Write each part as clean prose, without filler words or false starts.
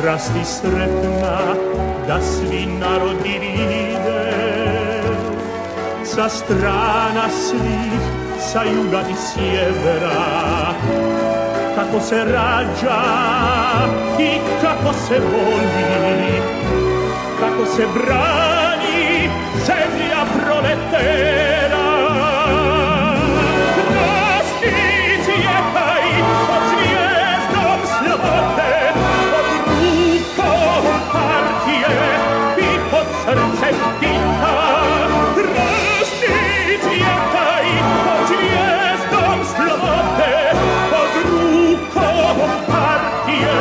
Rasti sretna da svi narodi vide, sa strana svih, sa juga i sjevera, kako se rađa i kako se voli, kako se brani zemlja proletera. Rasti cvjetaj pod zvijezdom slobode, partije i pod srcem Tita. Rasti cvjetaj pod zvijezdom slobode, pod rukom partije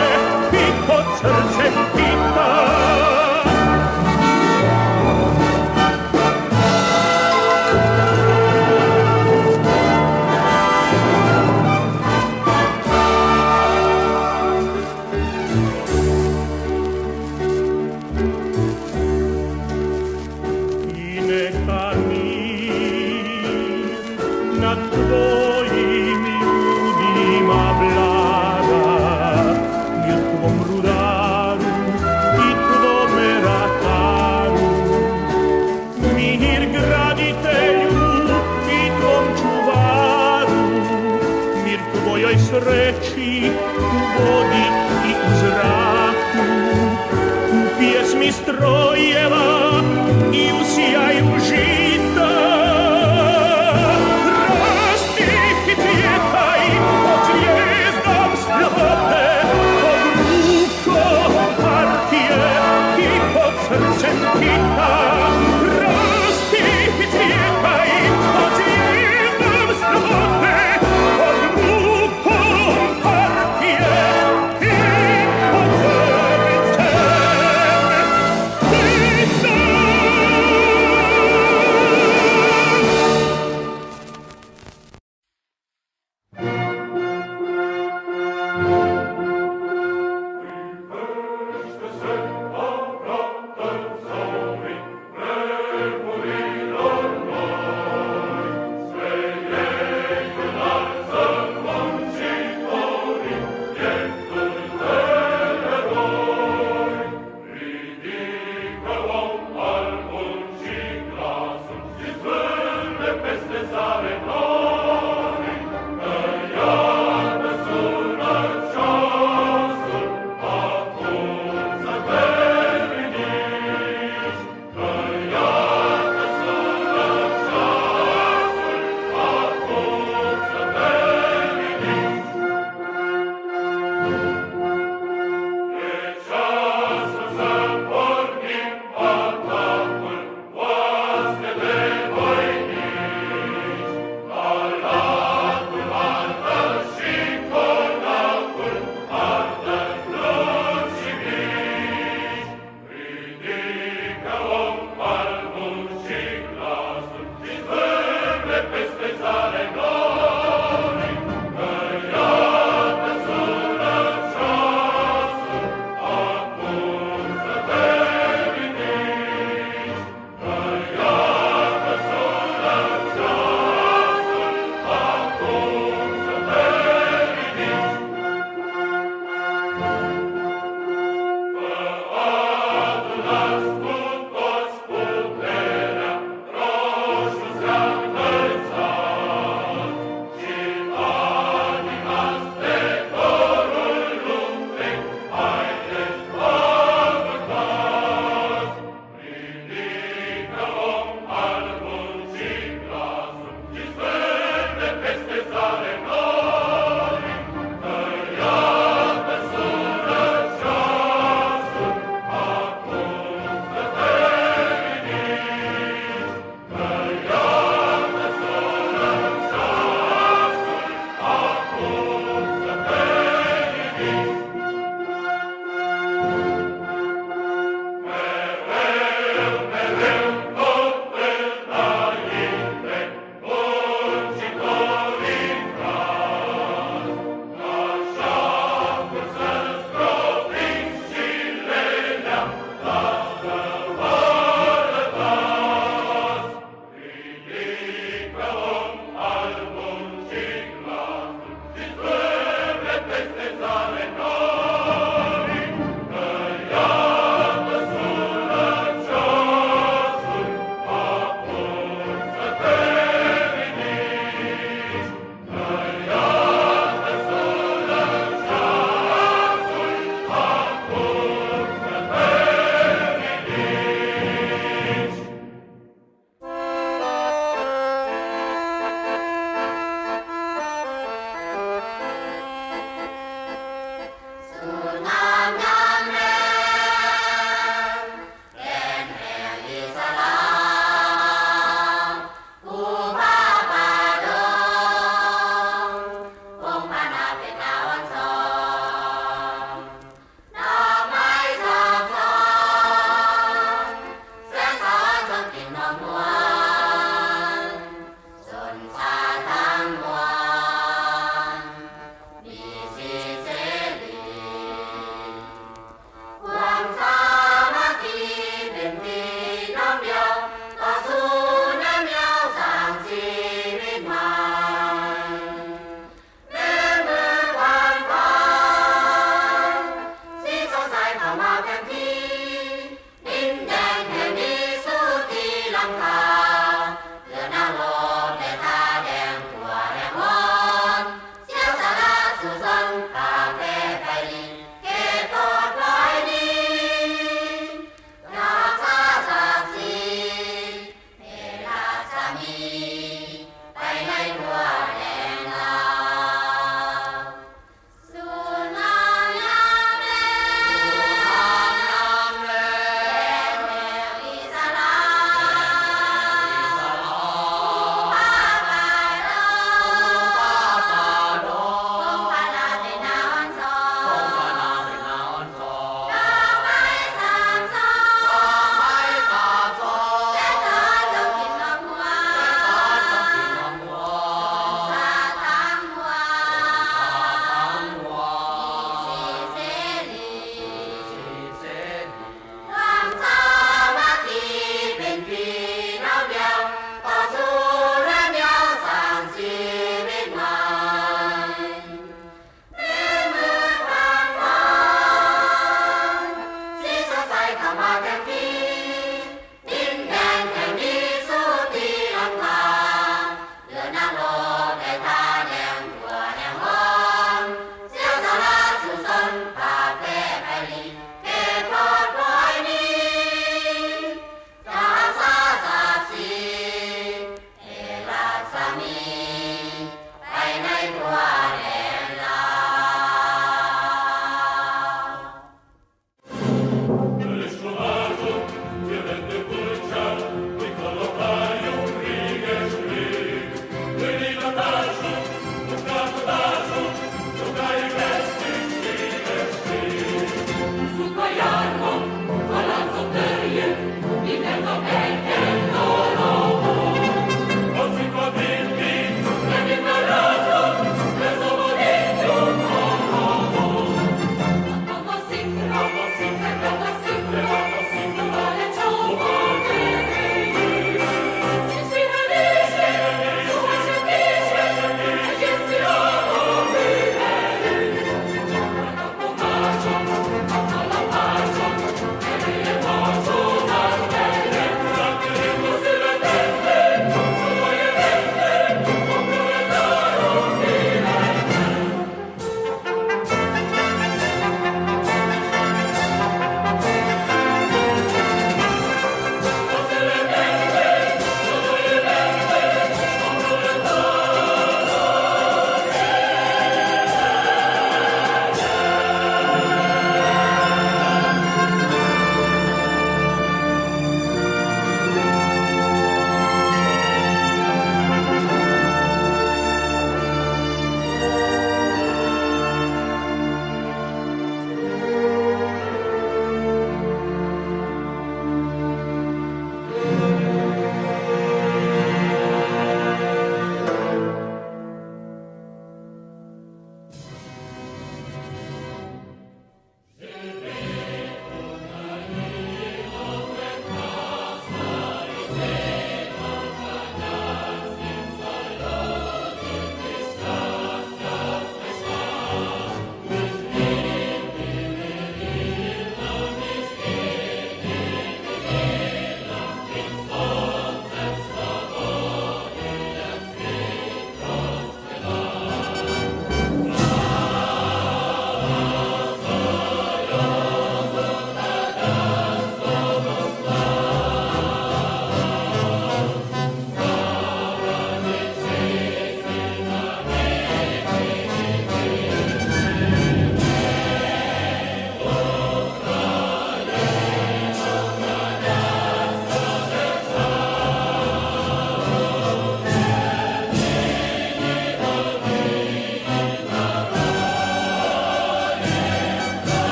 i pod srcem Tita. Sreći u vodi mi strojeva i usijaju žita. Rasti i cvjetaj pod zvijezdom slobode, pod rukom partije i pod srcem Tita. Rasti i cvjetaj pod zvijezdom slobode, pod rukom partije i pod srcem Tita.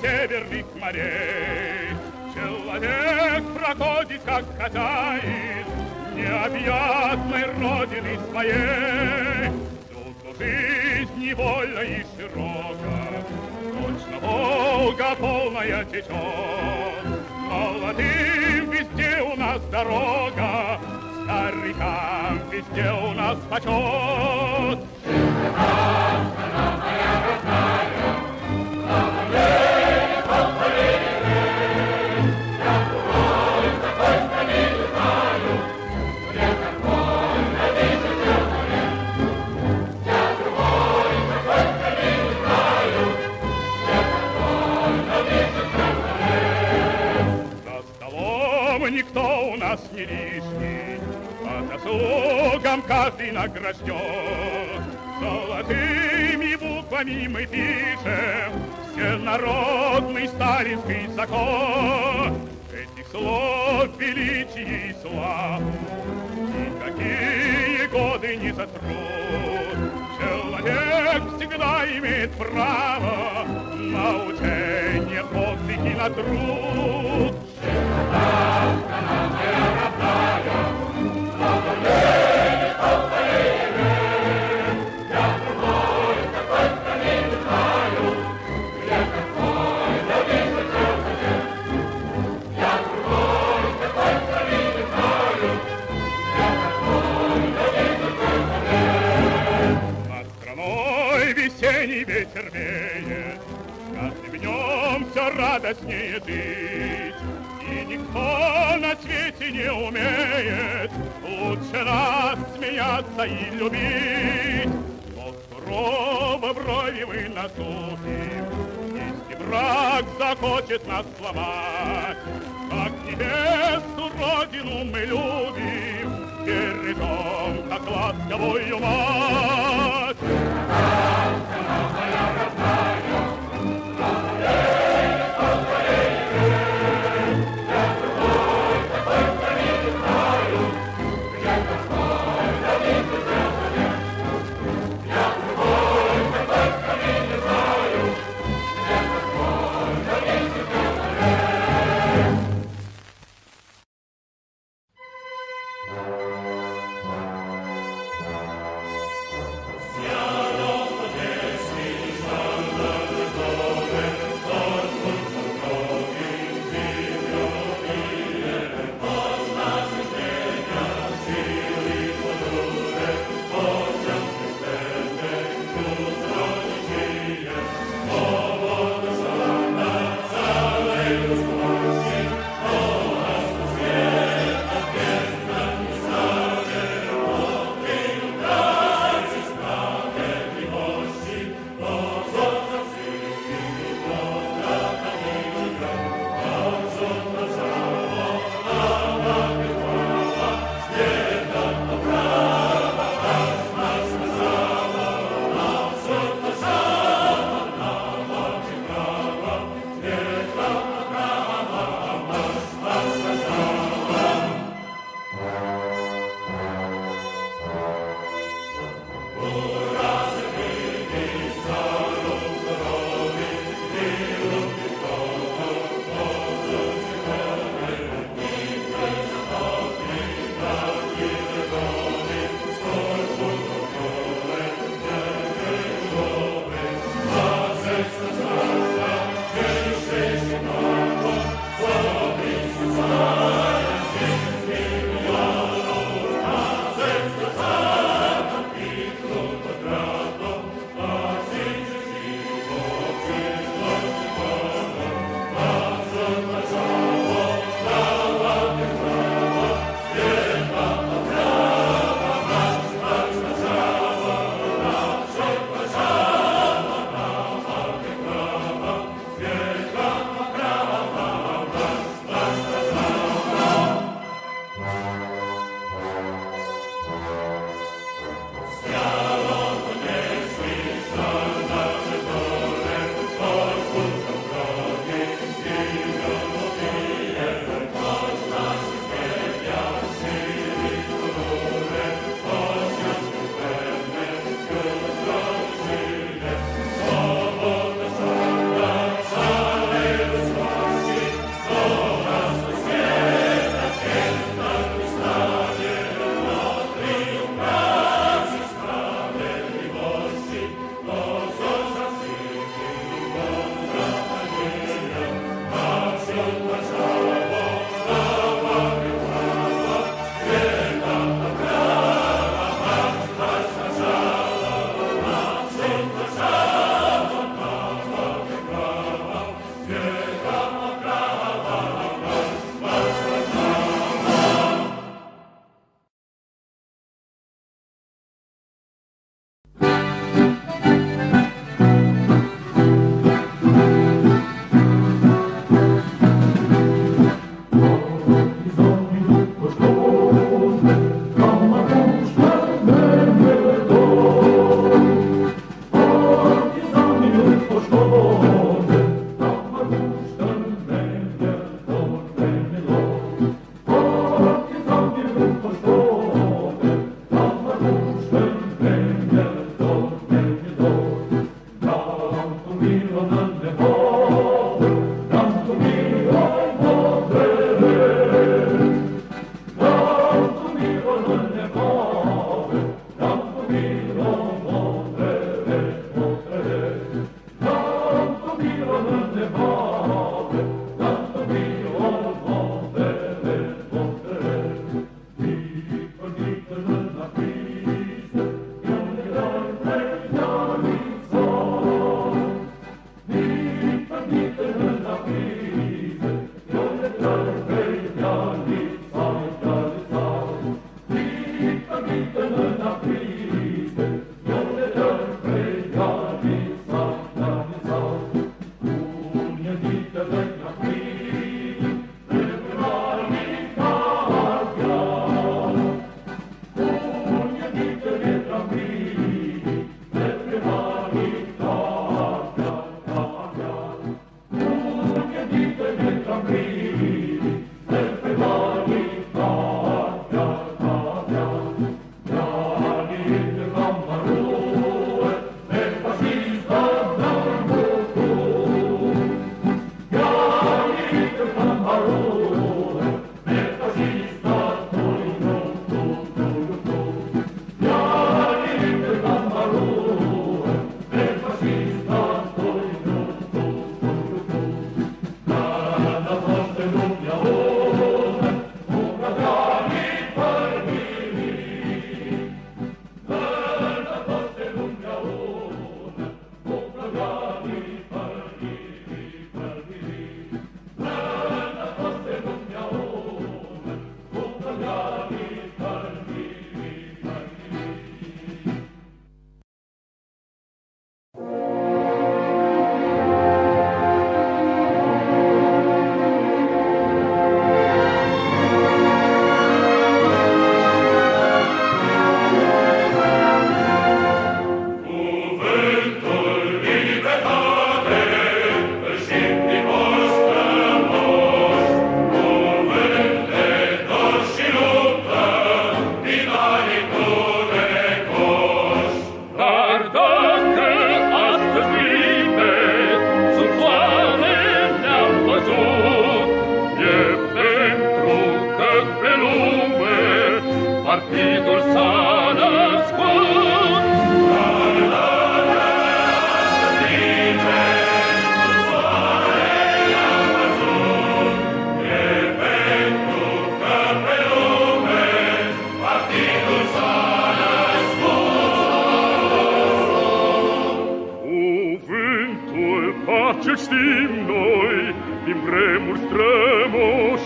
северных морей. Человек проходит, как хозяин необъятной родины своей. Тут жизнь невольна и широка, точно Волга полная течет. Молодым везде у нас дорога, старикам везде у нас почет. Страна моя родная, на моей полторы. Никто у нас не лишний, по заслугам каждый награжден. Золотыми буквами мы пишем всенародный сталинский закон. Этих слов величие и слав никакие годы не сотрут. Человек всегда имеет право на учение, подвиг и на труд. Страна моя родная, на моей полторы. Я другой такой страны не знаю, я такой родился человек. Я другой такой страны не знаю, я такой родился человек. Над страной весенний ветер веет, каждым днем все радостнее жить. И никто на свете не умеет лучше нас смеяться и любить. Но сурово брови мы насупим, если враг захочет нас сломать. Как невесту родину мы любим, бережем, как ласковую мать. Страна моя родная, на моей полторы. Свято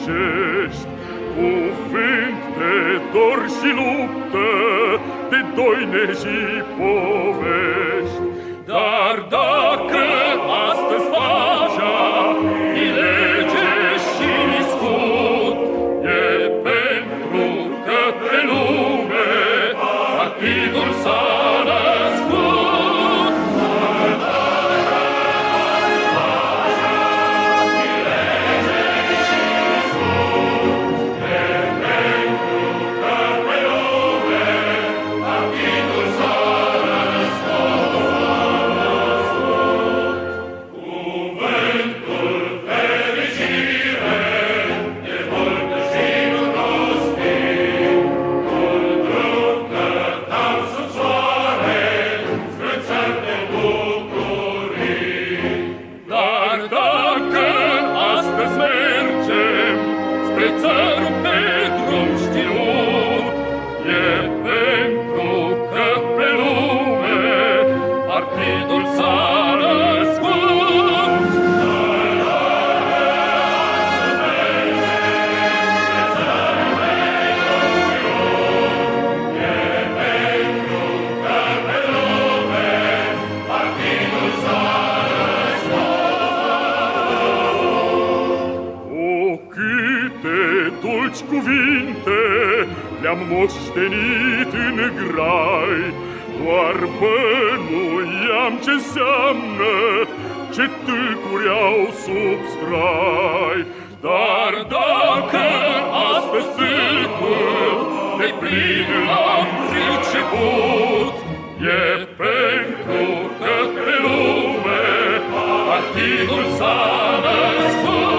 duhovnicești, cuvânt de dor și luptă, de doine și povești. Dar dacă astăzi pacea e lege și sfut, e pentru că pe lume partidul s-a născut. Cuvinte le-am moștenit în grai, doar bănuiam ce înseamnă, ce tâlcuri au sub strai. Dar dacă astăzi tâlcul de plin am priceput, e pentru că pe lume partidul s-a născut.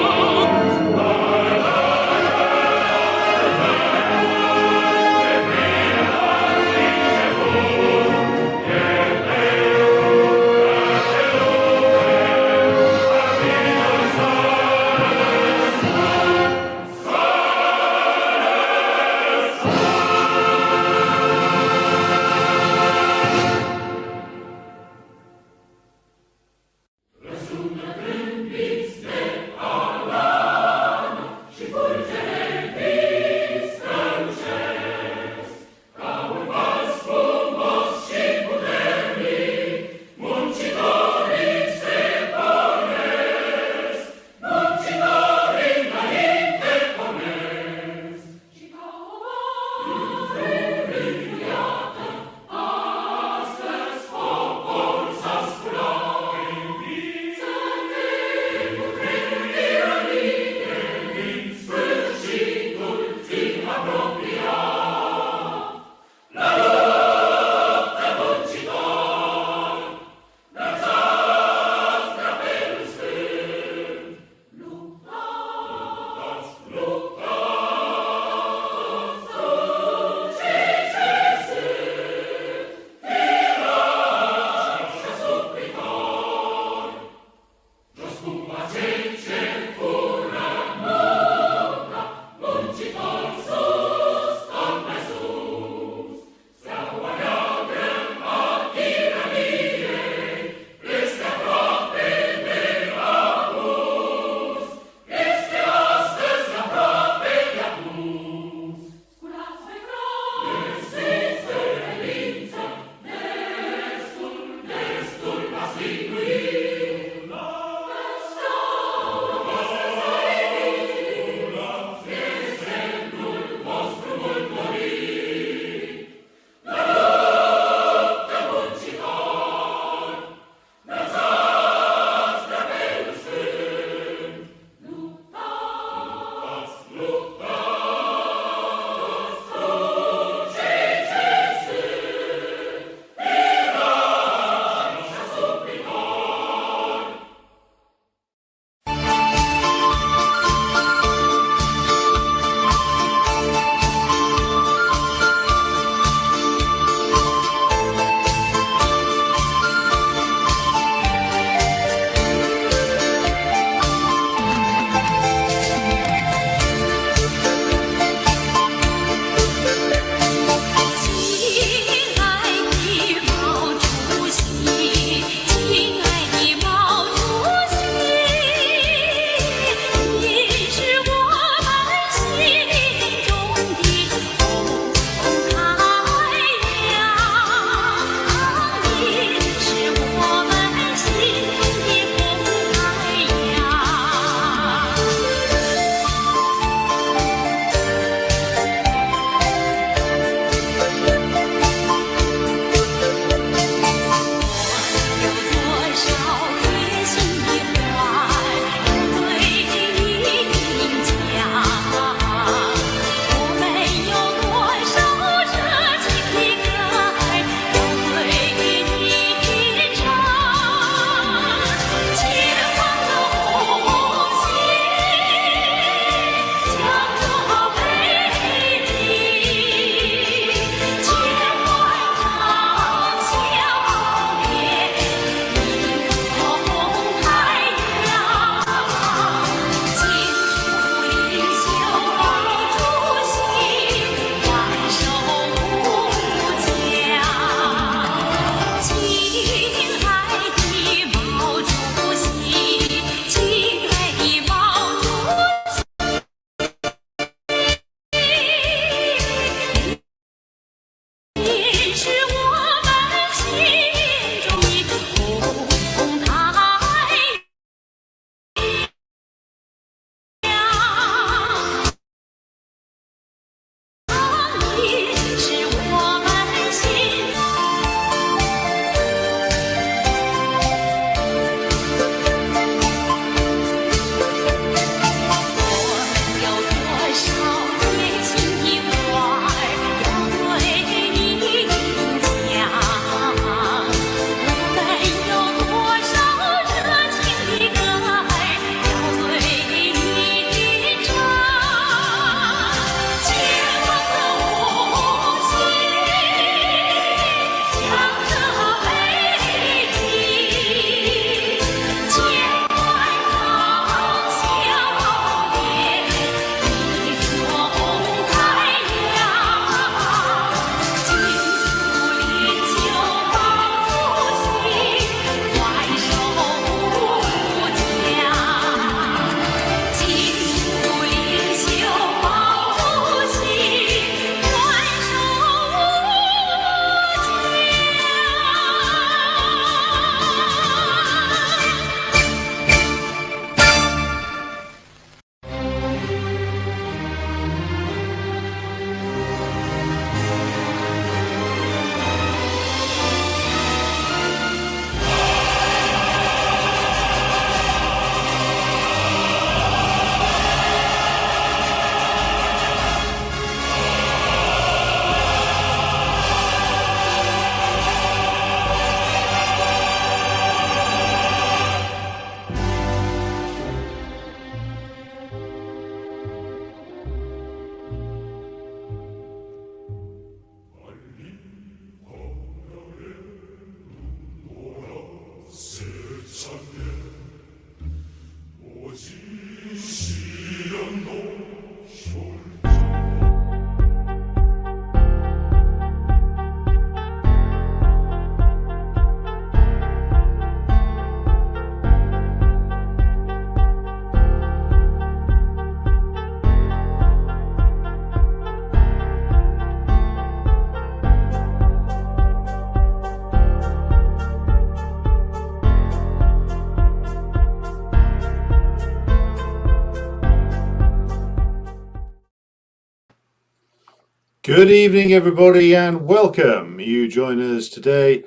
Good evening, everybody, and welcome. You join us today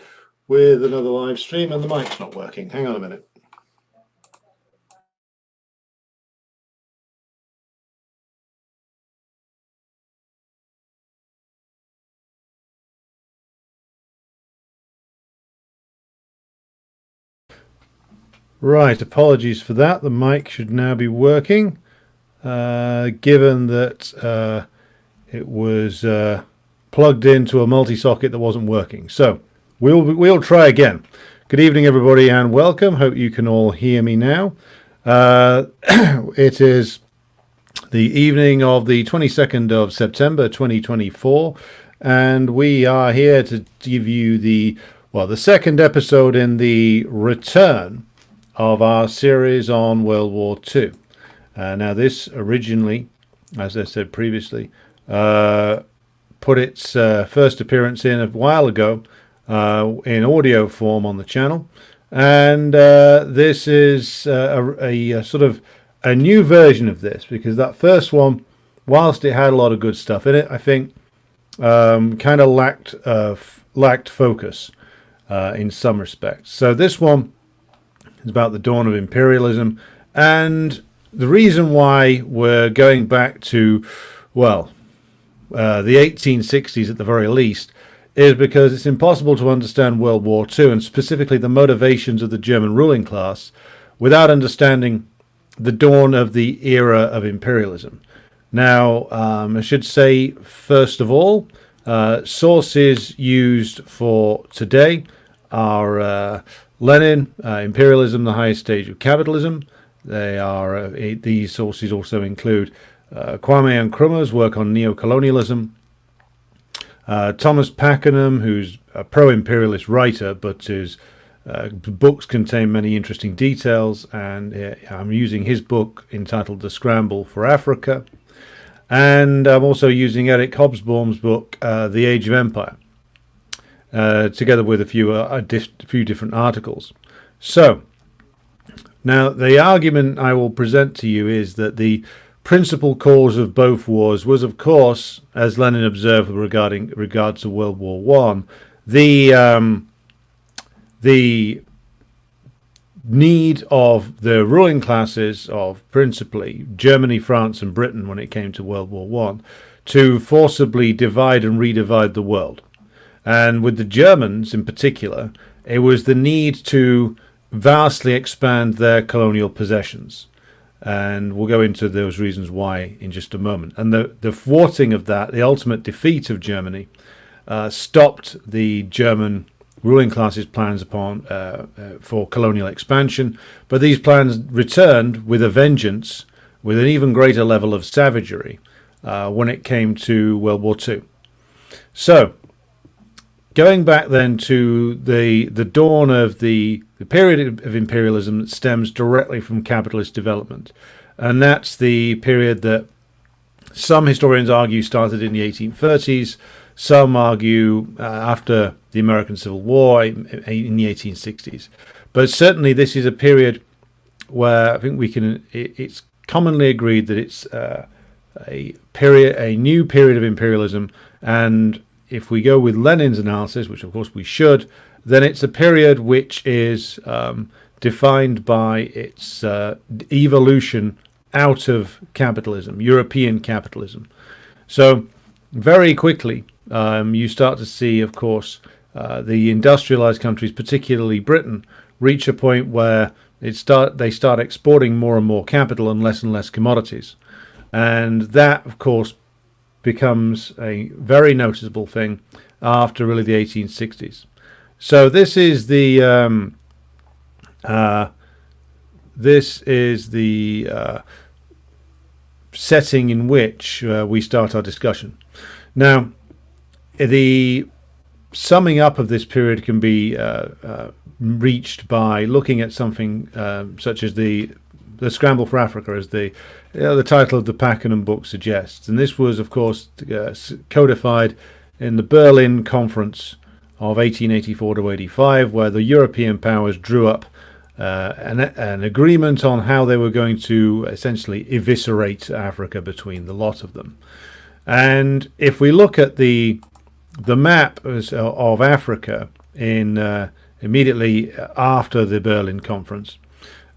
with another live stream, and the mic's not working. Hang on a minute. Right, apologies for that. The mic should now be working, given that it was plugged into a multi-socket that wasn't working. So we'll try again. Good evening, everybody, and welcome. Hope you can all hear me now. It is the evening of the 22nd of September 2024, and we are here to give you the second episode in the return of our series on World War II. Now, this originally, as I said previously, put its first appearance in a while ago in audio form on the channel, and this is a sort of a new version of this, because that first one, whilst it had a lot of good stuff in it, I think kind of lacked focus in some respects. So this one is about the dawn of imperialism, and the reason why we're going back to, the 1860s at the very least, is because it's impossible to understand World War II, and specifically the motivations of the German ruling class, without understanding the dawn of the era of imperialism. Now, I should say, first of all, sources used for today are Lenin, Imperialism, the Highest Stage of Capitalism. These sources also include Kwame Nkrumah's work on neocolonialism, Thomas Pakenham, who's a pro-imperialist writer, but his books contain many interesting details, and I'm using his book entitled The Scramble for Africa, and I'm also using Eric Hobsbawm's book, The Age of Empire, together with a few different articles. So, now the argument I will present to you is that the principal cause of both wars was, of course, as Lenin observed with regards to World War One, the need of the ruling classes of principally Germany, France, and Britain when it came to World War One to forcibly divide and redivide the world. And with the Germans in particular, it was the need to vastly expand their colonial possessions. And we'll go into those reasons why in just a moment. And the thwarting of that, the ultimate defeat of Germany, stopped the German ruling class's plans for colonial expansion. But these plans returned with a vengeance, with an even greater level of savagery when it came to World War II. So, going back then to the dawn of the period of imperialism that stems directly from capitalist development. And that's the period that some historians argue started in the 1830s, some argue after the American Civil War in the 1860s. But certainly this is a period where I think it's commonly agreed that it's a new period of imperialism, and if we go with Lenin's analysis, which of course we should, then it's a period which is defined by its evolution out of capitalism, European capitalism. So very quickly you start to see, of course, the industrialized countries, particularly Britain, reach a point where they start exporting more and more capital and less commodities. And that, of course, becomes a very noticeable thing after really the 1860s. So this is the setting in which we start our discussion. Now, the summing up of this period can be reached by looking at something such as the Scramble for Africa, as the title of the Pakenham book suggests. And this was, of course, codified in the Berlin Conference of 1884 to 85, where the European powers drew up an agreement on how they were going to essentially eviscerate Africa between the lot of them. And if we look at the map of Africa in immediately after the Berlin Conference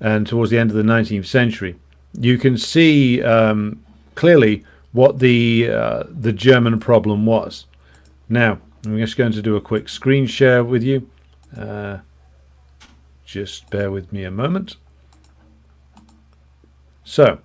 and towards the end of the 19th century, you can see clearly what the German problem was. Now, I'm just going to do a quick screen share with you. Just bear with me a moment. So,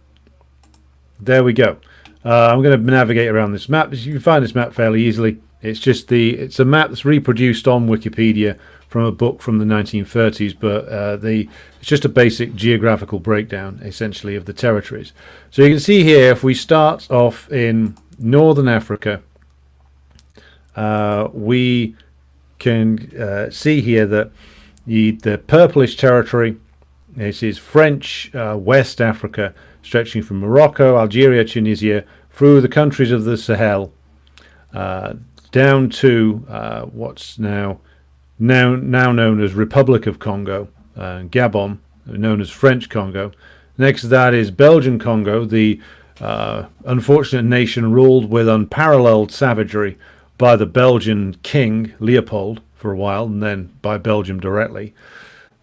there we go. I'm going to navigate around this map. You can find this map fairly easily. It's a map that's reproduced on Wikipedia from a book from the 1930s, but it's just a basic geographical breakdown, essentially, of the territories. So you can see here, if we start off in northern Africa, we can see here that the purplish territory, this is French West Africa, stretching from Morocco, Algeria, Tunisia, through the countries of the Sahel, down to what's now known as Republic of Congo, Gabon, known as French Congo. Next to that is Belgian Congo, the unfortunate nation ruled with unparalleled savagery by the Belgian king, Leopold, for a while, and then by Belgium directly.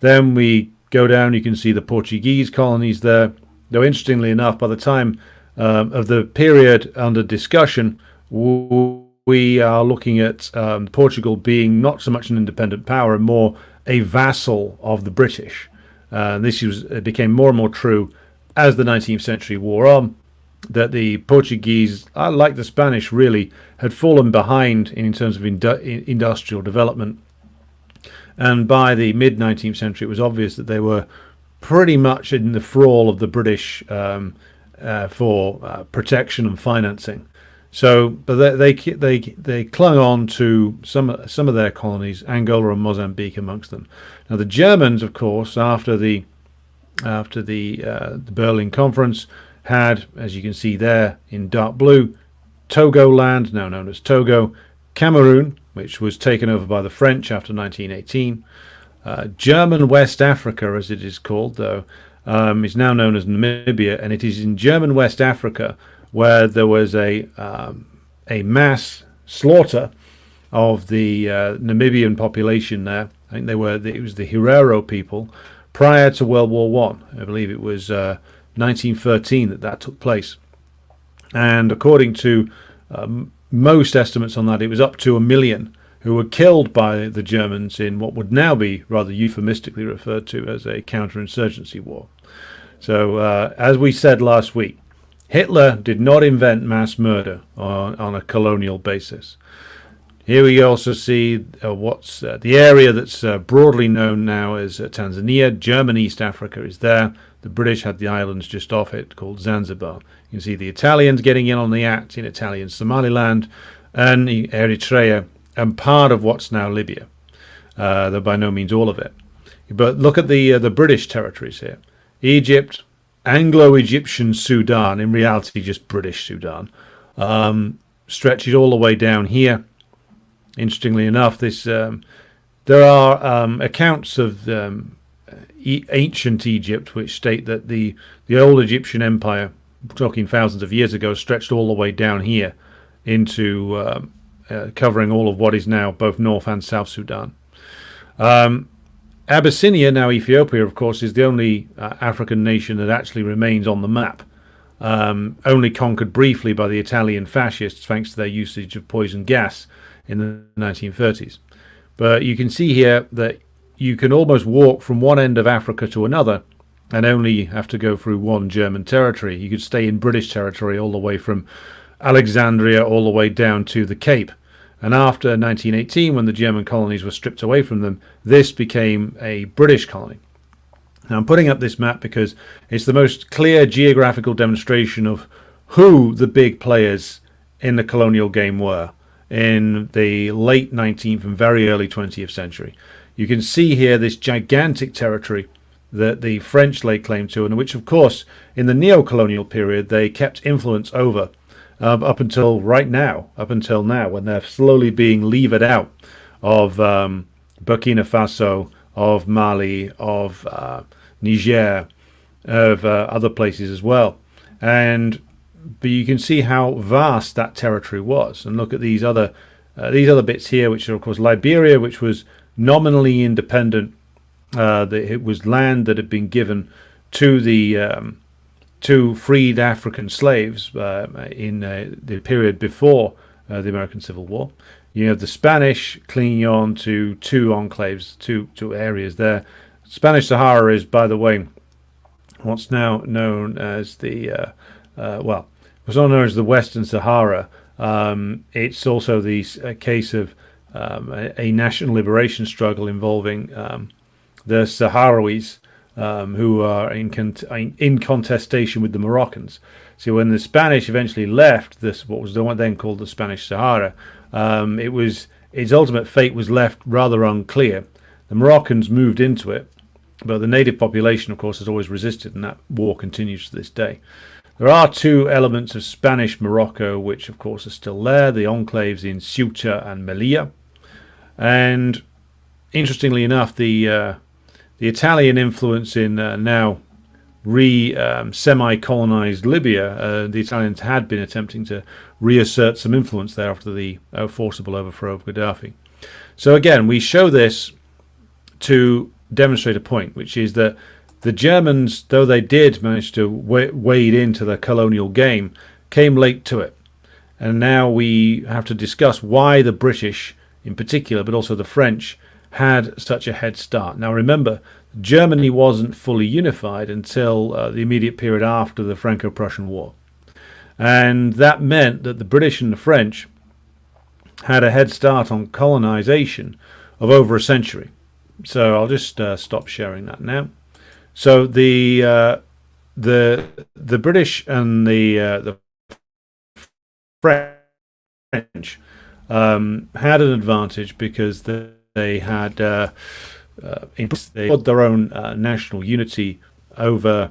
Then we go down, you can see the Portuguese colonies there. Though interestingly enough, by the time of the period under discussion, we are looking at Portugal being not so much an independent power and more a vassal of the British. It became more and more true as the 19th century wore on, that the Portuguese, like the Spanish really, had fallen behind in terms of industrial development. And by the mid-19th century, it was obvious that they were pretty much in the thrall of the British for protection and financing. So, but they clung on to some of their colonies, Angola and Mozambique amongst them. Now, the Germans, of course, after the Berlin Conference, had, as you can see there in dark blue, Togoland, now known as Togo, Cameroon, which was taken over by the French after 1918, German West Africa, as it is called, though, is now known as Namibia, and it is in German West Africa where there was a mass slaughter of the Namibian population there. I think it was the Herero people prior to World War One. I believe it was 1913 that took place, and according to most estimates on that, it was up to 1 million who were killed by the Germans in what would now be rather euphemistically referred to as a counterinsurgency war. So, as we said last week, Hitler did not invent mass murder on a colonial basis. Here we also see what's the area that's broadly known now as Tanzania. German East Africa is there. The British had the islands just off it called Zanzibar. You can see the Italians getting in on the act in Italian Somaliland and Eritrea and part of what's now Libya, though by no means all of it. But look at the British territories here. Egypt, Anglo-Egyptian Sudan, in reality just British Sudan, stretches all the way down here. Interestingly enough, there are accounts of ancient Egypt which state that the old Egyptian empire, talking thousands of years ago, stretched all the way down here into covering all of what is now both North and South Sudan. Abyssinia, now Ethiopia, of course, is the only African nation that actually remains on the map, only conquered briefly by the Italian fascists thanks to their usage of poison gas in the 1930s. But you can see here that you can almost walk from one end of Africa to another and only have to go through one German territory. You could stay in British territory all the way from Alexandria all the way down to the Cape. And after 1918, when the German colonies were stripped away from them, this became a British colony. Now, I'm putting up this map because it's the most clear geographical demonstration of who the big players in the colonial game were in the late 19th and very early 20th century. You can see here this gigantic territory that the French laid claim to, and which, of course, in the neo-colonial period, they kept influence over up until now, when they're slowly being levered out of Burkina Faso, of Mali, of Niger, of other places as well. But you can see how vast that territory was. And look at these other bits here, which are, of course, Liberia, which was nominally independent. It was land that had been given to the to freed African slaves in the period before the American Civil War. You have the Spanish clinging on to two enclaves, two areas there. Spanish Sahara is, by the way, what's now known as the what's now known as the Western Sahara. It's also the case of a national liberation struggle involving the Sahrawis, who are in contestation with the Moroccans. So when the Spanish eventually left this, what was then called the Spanish Sahara, its ultimate fate was left rather unclear. The Moroccans moved into it, but the native population, of course, has always resisted, and that war continues to this day. There are two elements of Spanish Morocco which, of course, are still there, the enclaves in Ceuta and Melilla. And interestingly enough, the Italian influence in now semi-colonized Libya, the Italians had been attempting to reassert some influence there after the forcible overthrow of Gaddafi. So again, we show this to demonstrate a point, which is that the Germans, though they did manage to wade into the colonial game, came late to it. And now we have to discuss why the British in particular, but also the French, had such a head start. Now remember, Germany wasn't fully unified until the immediate period after the Franco-Prussian War. And that meant that the British and the French had a head start on colonization of over a century. So I'll just stop sharing that now. So the British and the French had an advantage because they had their own national unity over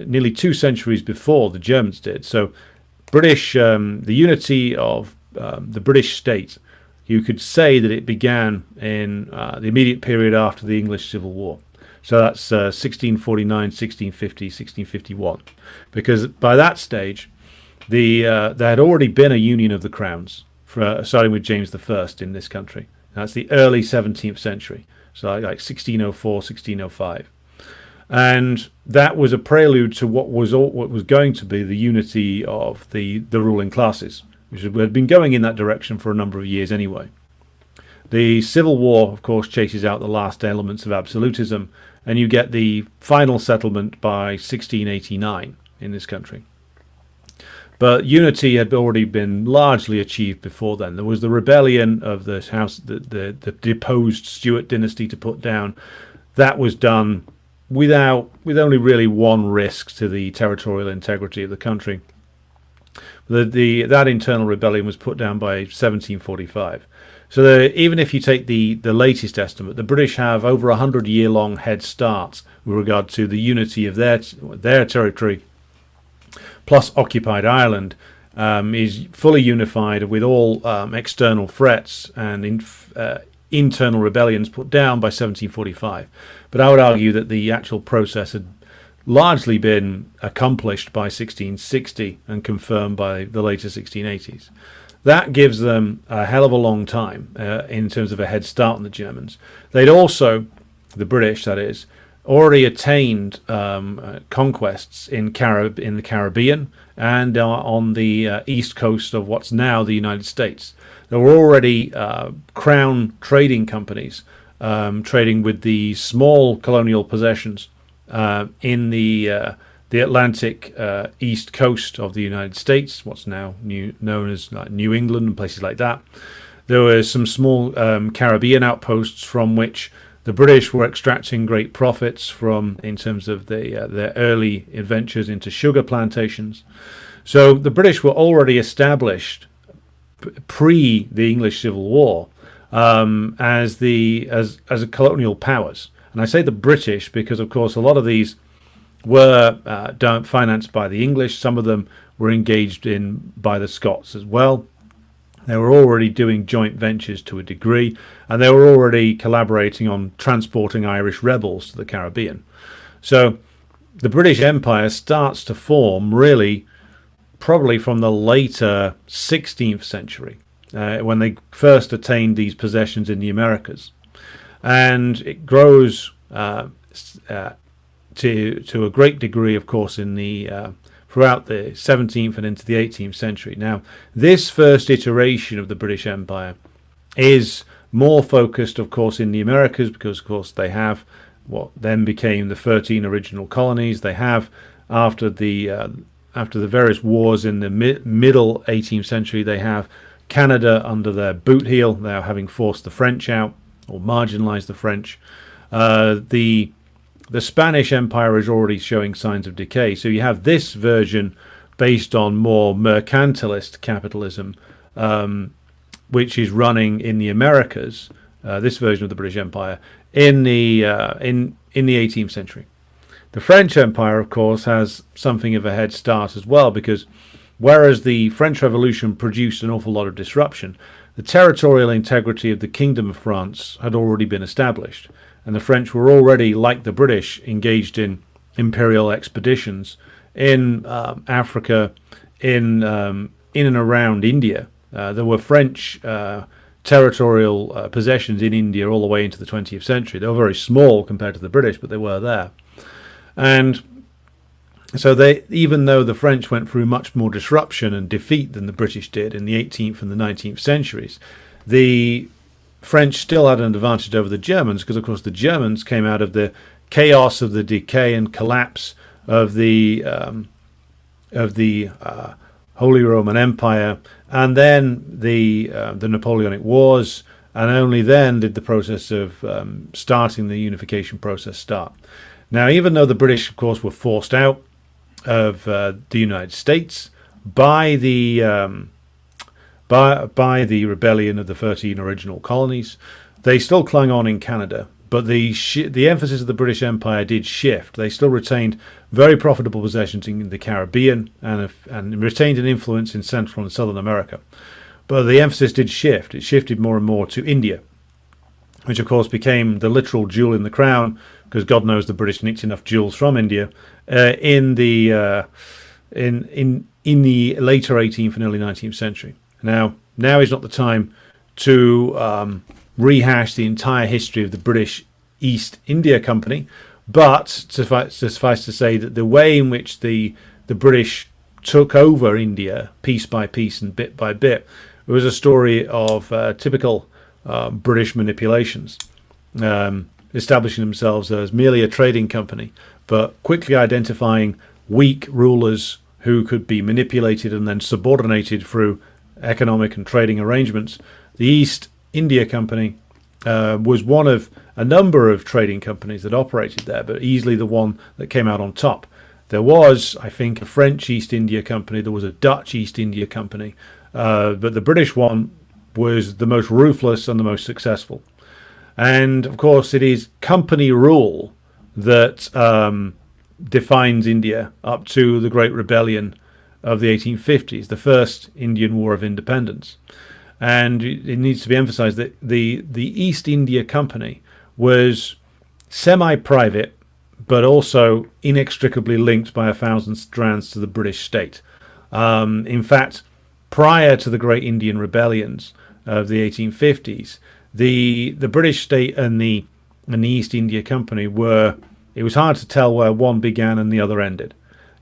nearly 2 centuries before the Germans did. So the unity of the British state, you could say that it began in the immediate period after the English Civil War. So that's 1649, 1650, 1651, because by that stage there had already been a union of the crowns, starting with James I in this country. That's the early 17th century, so like 1604, 1605. And that was a prelude to what was going to be the unity of the ruling classes, which had been going in that direction for a number of years anyway. The Civil War, of course, chases out the last elements of absolutism, and you get the final settlement by 1689 in this country. But unity had already been largely achieved before then. There was the rebellion of the house, the deposed Stuart dynasty to put down. That was done with only really one risk to the territorial integrity of the country. That internal rebellion was put down by 1745. So even if you take the latest estimate, the British have over 100-year-long head start with regard to the unity of their territory. Plus occupied Ireland is fully unified with all external threats and internal rebellions put down by 1745. But I would argue that the actual process had largely been accomplished by 1660 and confirmed by the later 1680s. That gives them a hell of a long time in terms of a head start on the Germans. They'd also, the British that is, already attained conquests in the Caribbean and on the east coast of what's now the United States. There were already crown trading companies trading with the small colonial possessions in the Atlantic east coast of the United States, what's now known as New England and places like that. There were some small Caribbean outposts from which The British were extracting great profits from, in terms of their early adventures into sugar plantations. So the British were already established pre the English Civil War as a colonial powers. And I say the British because, of course, a lot of these were financed by the English. Some of them were engaged in by the Scots as well. They were already doing joint ventures to a degree, and they were already collaborating on transporting Irish rebels to the Caribbean. So the British Empire starts to form really probably from the later 16th century, when they first attained these possessions in the Americas. And it grows to a great degree, of course, in throughout the 17th and into the 18th century. Now, this first iteration of the British Empire is more focused, of course, in the Americas, because, of course, they have what then became the 13 original colonies. They have, after the various wars in the middle 18th century, they have Canada under their boot heel. They are having forced the French out or marginalized the French. The Spanish Empire is already showing signs of decay. So you have this version based on more mercantilist capitalism, which is running in the Americas. This version of the British Empire in the 18th century. The French Empire, of course, has something of a head start as well, because whereas the French Revolution produced an awful lot of disruption, the territorial integrity of the Kingdom of France had already been established. And the French were already, like the British, engaged in imperial expeditions in Africa, in and around India. There were French territorial possessions in India all the way into the 20th century. They were very small compared to the British, but they were there. And so even though the French went through much more disruption and defeat than the British did in the 18th and the 19th centuries, the French still had an advantage over the Germans, because, of course, the Germans came out of the chaos of the decay and collapse of the Holy Roman Empire, and then the Napoleonic Wars, and only then did the process of starting the unification process start. Now, even though the British, of course, were forced out of the United States by the rebellion of the 13 original colonies, they still clung on in Canada. But the emphasis of the British Empire did shift. They still retained very profitable possessions in the Caribbean and retained an influence in Central and Southern America. But the emphasis did shift. It shifted more and more to India, which, of course, became the literal jewel in the crown, because God knows the British nicked enough jewels from India in the later 18th and early 19th century. Now is not the time to rehash the entire history of the British East India Company, but suffice to say that the way in which the British took over India piece by piece and bit by bit was a story of typical British manipulations, establishing themselves as merely a trading company, but quickly identifying weak rulers who could be manipulated and then subordinated through economic and trading arrangements. The East India Company was one of a number of trading companies that operated there, but easily the one that came out on top. There was, I think, a French East India Company, there was a Dutch East India Company, but the British one was the most ruthless and the most successful. And, of course, it is company rule that defines India up to the Great Rebellion of the 1850s, the first Indian War of Independence. And it needs to be emphasized that the East India Company was semi-private, but also inextricably linked by 1,000 strands to the British state. In fact, prior to the Great Indian Rebellions of the 1850s, the British state and the East India Company it was hard to tell where one began and the other ended,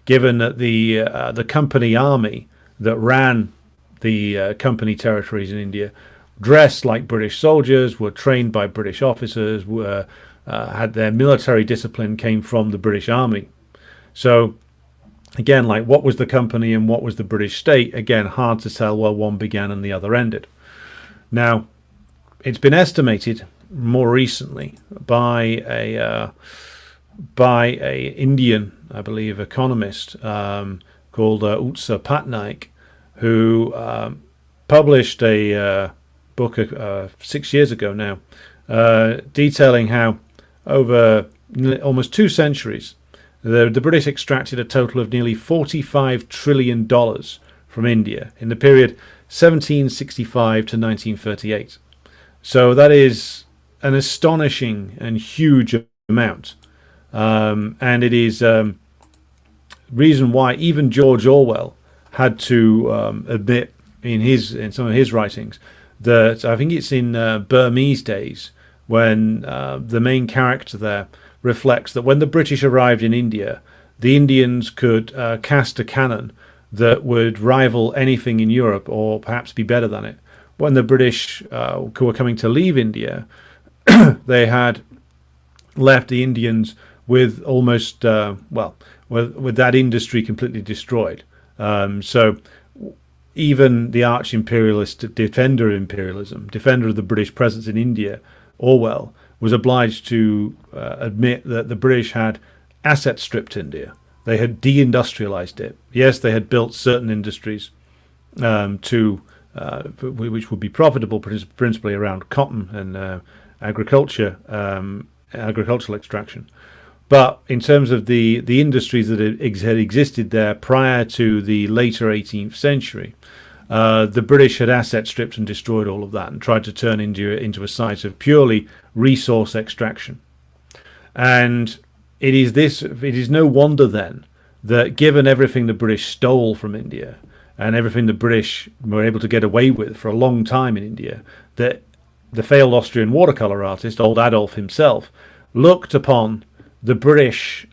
given that the company army that ran the company territories in India dressed like British soldiers, were trained by British officers, had their military discipline came from the British army. So again, like, what was the company and what was the British state? Again, hard to tell where one began and the other ended. Now, it's been estimated more recently by a Indian, I believe, economist called Utsa Patnaik, who published a book 6 years ago now, detailing how over almost 2 centuries the British extracted a total of nearly $45 trillion from India in the period 1765 to 1938. So that is an astonishing and huge amount. And it is reason why even George Orwell had to admit in some of his writings that, I think it's in Burmese Days, when the main character there reflects that when the British arrived in India, the Indians could cast a cannon that would rival anything in Europe or perhaps be better than it. When the British who were coming to leave India, they had left the Indians with almost, with that industry completely destroyed. So even the arch-imperialist defender of imperialism, defender of the British presence in India, Orwell, was obliged to admit that the British had asset stripped India. They had deindustrialized it. Yes, they had built certain industries which would be profitable, principally around cotton and agriculture, agricultural extraction. But in terms of the industries that had existed there prior to the later 18th century, the British had asset stripped and destroyed all of that and tried to turn India into a site of purely resource extraction. And it is no wonder then that, given everything the British stole from India and everything the British were able to get away with for a long time in India, that the failed Austrian watercolour artist, old Adolf himself, looked upon the British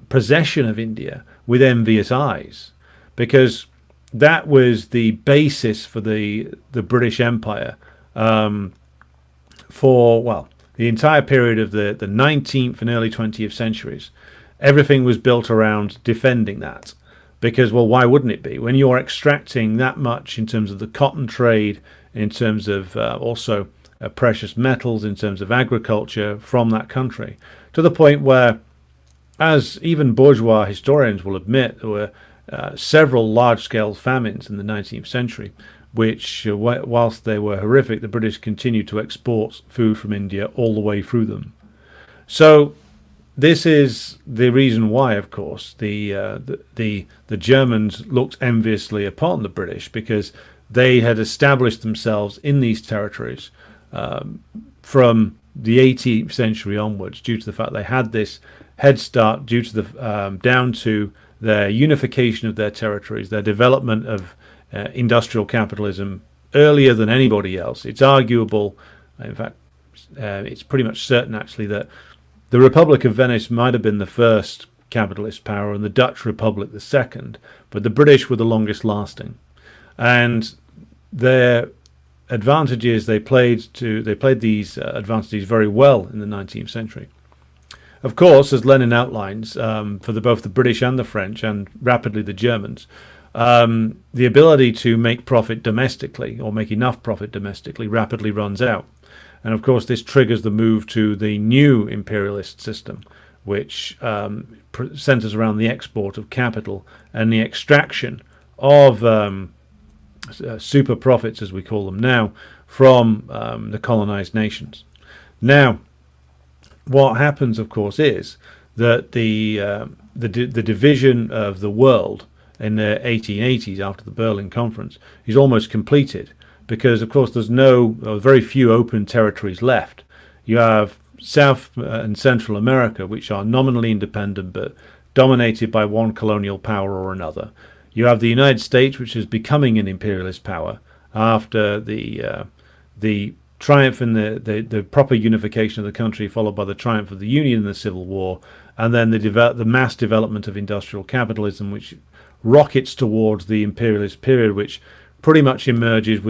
possession of India with envious eyes, because that was the basis for the British Empire for, well, the entire period of the 19th and early 20th centuries. Everything was built around defending that, because, well, why wouldn't it be? When you're extracting that much in terms of the cotton trade, in terms of also precious metals, in terms of agriculture from that country, to the point where, as even bourgeois historians will admit, there were several large-scale famines in the 19th century, which, whilst they were horrific, the British continued to export food from India all the way through them. So this is the reason why, of course, the Germans looked enviously upon the British, because they had established themselves in these territories from the 18th century onwards, due to the fact they had this head start, due to the down to their unification of their territories, their development of industrial capitalism earlier than anybody else. It's arguable, in fact, it's pretty much certain actually, that the Republic of Venice might have been the first capitalist power and the Dutch Republic the second, but the British were the longest lasting. And their advantages, they played these advantages very well in the 19th century. Of course, as Lenin outlines, for both the British and the French, and rapidly the Germans, the ability to make profit domestically, or make enough profit domestically, rapidly runs out. And of course, this triggers the move to the new imperialist system, which centers around the export of capital and the extraction of super profits, as we call them now, from the colonized nations. Now, what happens, of course, is that the division of the world in the 1880s, after the Berlin Conference, is almost completed, because, of course, there's very few open territories left. You have South and Central America, which are nominally independent but dominated by one colonial power or another. You have the United States, which is becoming an imperialist power after the triumph in the proper unification of the country, followed by the triumph of the Union in the Civil War, and then the mass development of industrial capitalism, which rockets towards the imperialist period, which pretty much emerges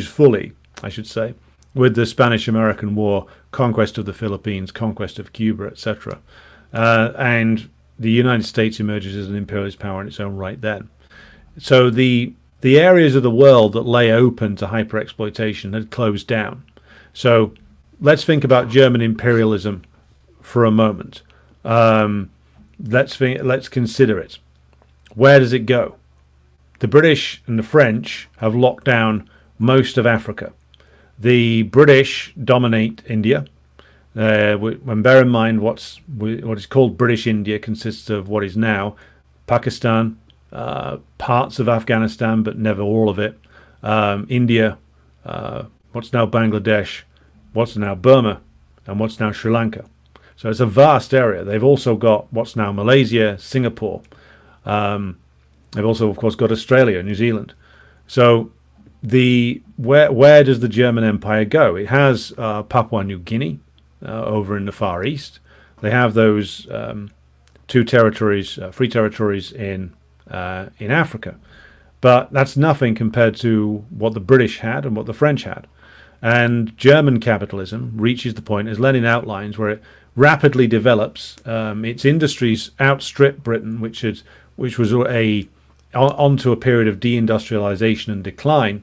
fully, I should say, with the Spanish-American War, conquest of the Philippines, conquest of Cuba, etc. And the United States emerges as an imperialist power in its own right then. So the areas of the world that lay open to hyper-exploitation had closed down. So let's think about German imperialism for a moment. Let's consider it. Where does it go? The British and the French have locked down most of Africa. The British dominate India. And bear in mind what is called British India consists of what is now Pakistan, parts of Afghanistan, but never all of it, India, what's now Bangladesh, what's now Burma, and what's now Sri Lanka. So it's a vast area. They've also got what's now Malaysia, Singapore. They've also, of course, got Australia, New Zealand. So where does the German Empire go? It has Papua New Guinea over in the Far East. They have those two territories, free territories in Africa. But that's nothing compared to what the British had and what the French had. And German capitalism reaches the point, as Lenin outlines, where it rapidly develops. Its industries outstrip Britain, which was onto a period of deindustrialization and decline,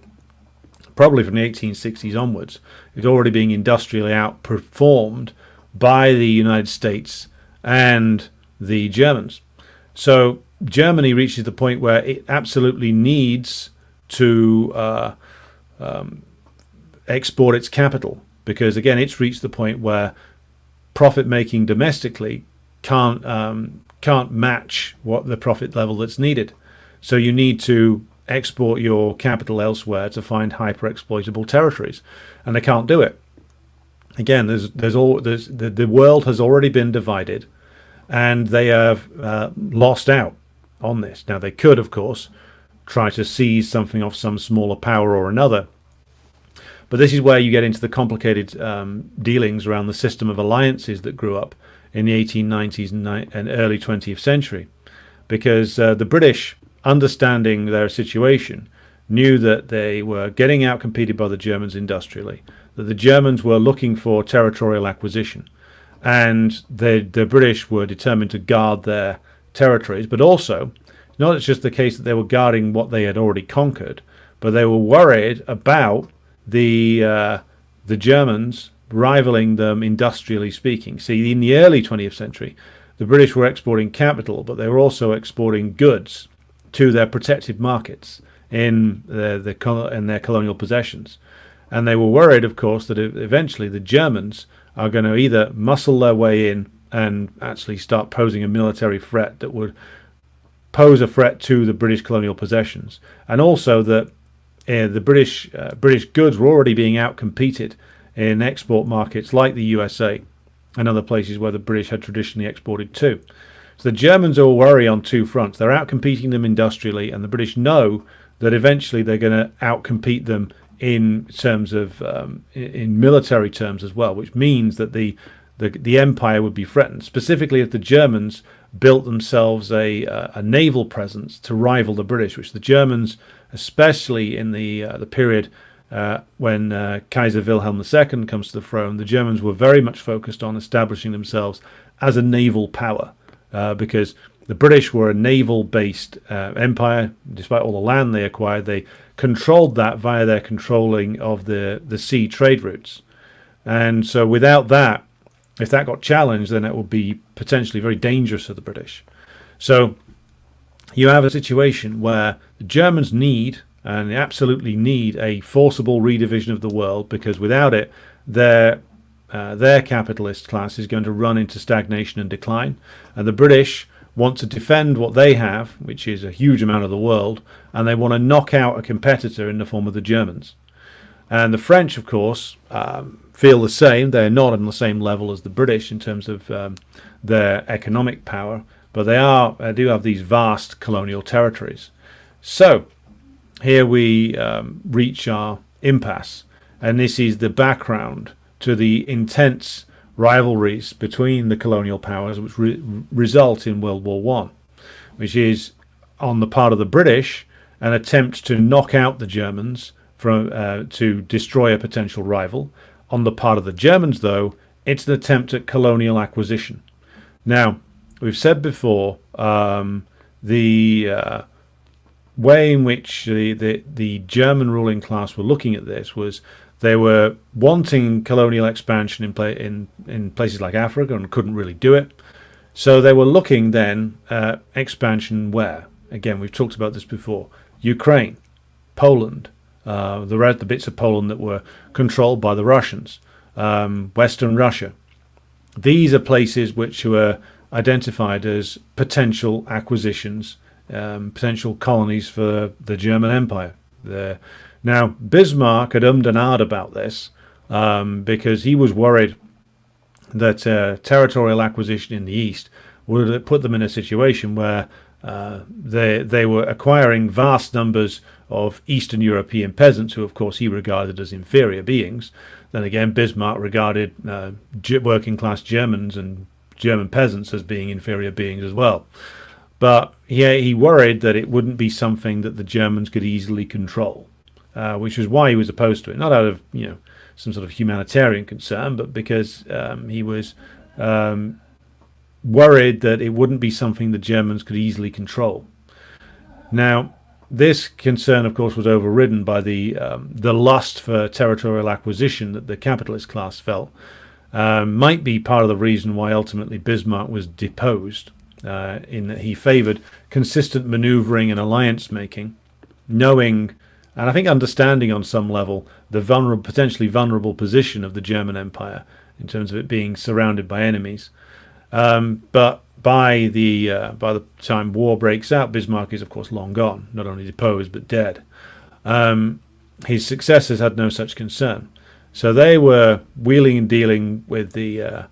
probably from the 1860s onwards. It's already being industrially outperformed by the United States and the Germans. So Germany reaches the point where it absolutely needs to export its capital, because again it's reached the point where profit making domestically can't match what the profit level that's needed. So you need to export your capital elsewhere to find hyper exploitable territories, and they can't do it. Again, the world has already been divided, and they have lost out on this. Now they could, of course, try to seize something off some smaller power or another, but this is where you get into the complicated dealings around the system of alliances that grew up in the 1890s and early 20th century, because the British, understanding their situation, knew that they were getting outcompeted by the Germans industrially, that the Germans were looking for territorial acquisition, and the British were determined to guard their territories. But also, not just the case that they were guarding what they had already conquered, but they were worried about the Germans rivaling them industrially speaking. See, in the early 20th century, the British were exporting capital, but they were also exporting goods to their protected markets in their colonial possessions. And they were worried, of course, that eventually the Germans are going to either muscle their way in and actually start posing a military threat that would pose a threat to the British colonial possessions, and also that the British goods were already being outcompeted in export markets like the USA and other places where the British had traditionally exported to. So the Germans are worried on two fronts. They're outcompeting them industrially, and the British know that eventually they're going to outcompete them in terms of in military terms as well, which means that the empire would be threatened. Specifically, if the Germans built themselves a naval presence to rival the British, which the Germans, especially in the period when Kaiser Wilhelm II comes to the throne, the Germans were very much focused on establishing themselves as a naval power. Because the British were a naval-based empire. Despite all the land they acquired, they controlled that via their controlling of the sea trade routes. And so without that, if that got challenged, then it would be potentially very dangerous to the British. So you have a situation where the Germans need, and they absolutely need, a forcible redivision of the world, because without it, their capitalist class is going to run into stagnation and decline, and the British want to defend what they have, which is a huge amount of the world, and they want to knock out a competitor in the form of the Germans. And the French, of course, feel the same. They're not on the same level as the British in terms of their economic power, but they do have these vast colonial territories. So here we reach our impasse, and this is the background to the intense rivalries between the colonial powers, which result in World War One, which is, on the part of the British, an attempt to knock out the Germans to destroy a potential rival. On the part of the Germans, though, it's an attempt at colonial acquisition. Now, we've said before, the way in which the German ruling class were looking at this was They were wanting colonial expansion in places like Africa and couldn't really do it. So they were looking then at expansion where? Again, we've talked about this before. Ukraine, Poland, the bits of Poland that were controlled by the Russians, Western Russia. These are places which were identified as potential acquisitions, potential colonies for the German Empire. Now, Bismarck had and ahed about this because he was worried that territorial acquisition in the East would put them in a situation where they were acquiring vast numbers of Eastern European peasants, who, of course, he regarded as inferior beings. Then again, Bismarck regarded working-class Germans and German peasants as being inferior beings as well. But he worried that it wouldn't be something that the Germans could easily control, which was why he was opposed to it. Not out of some sort of humanitarian concern, but because he was worried that it wouldn't be something the Germans could easily control. Now, this concern, of course, was overridden by the lust for territorial acquisition that the capitalist class felt. Might be part of the reason why ultimately Bismarck was deposed, in that he favoured consistent manoeuvring and alliance making, knowing, and I think understanding on some level, the potentially vulnerable position of the German Empire in terms of it being surrounded by enemies. But by the time war breaks out, Bismarck is, of course, long gone, not only deposed but dead. His successors had no such concern, so they were wheeling and dealing with the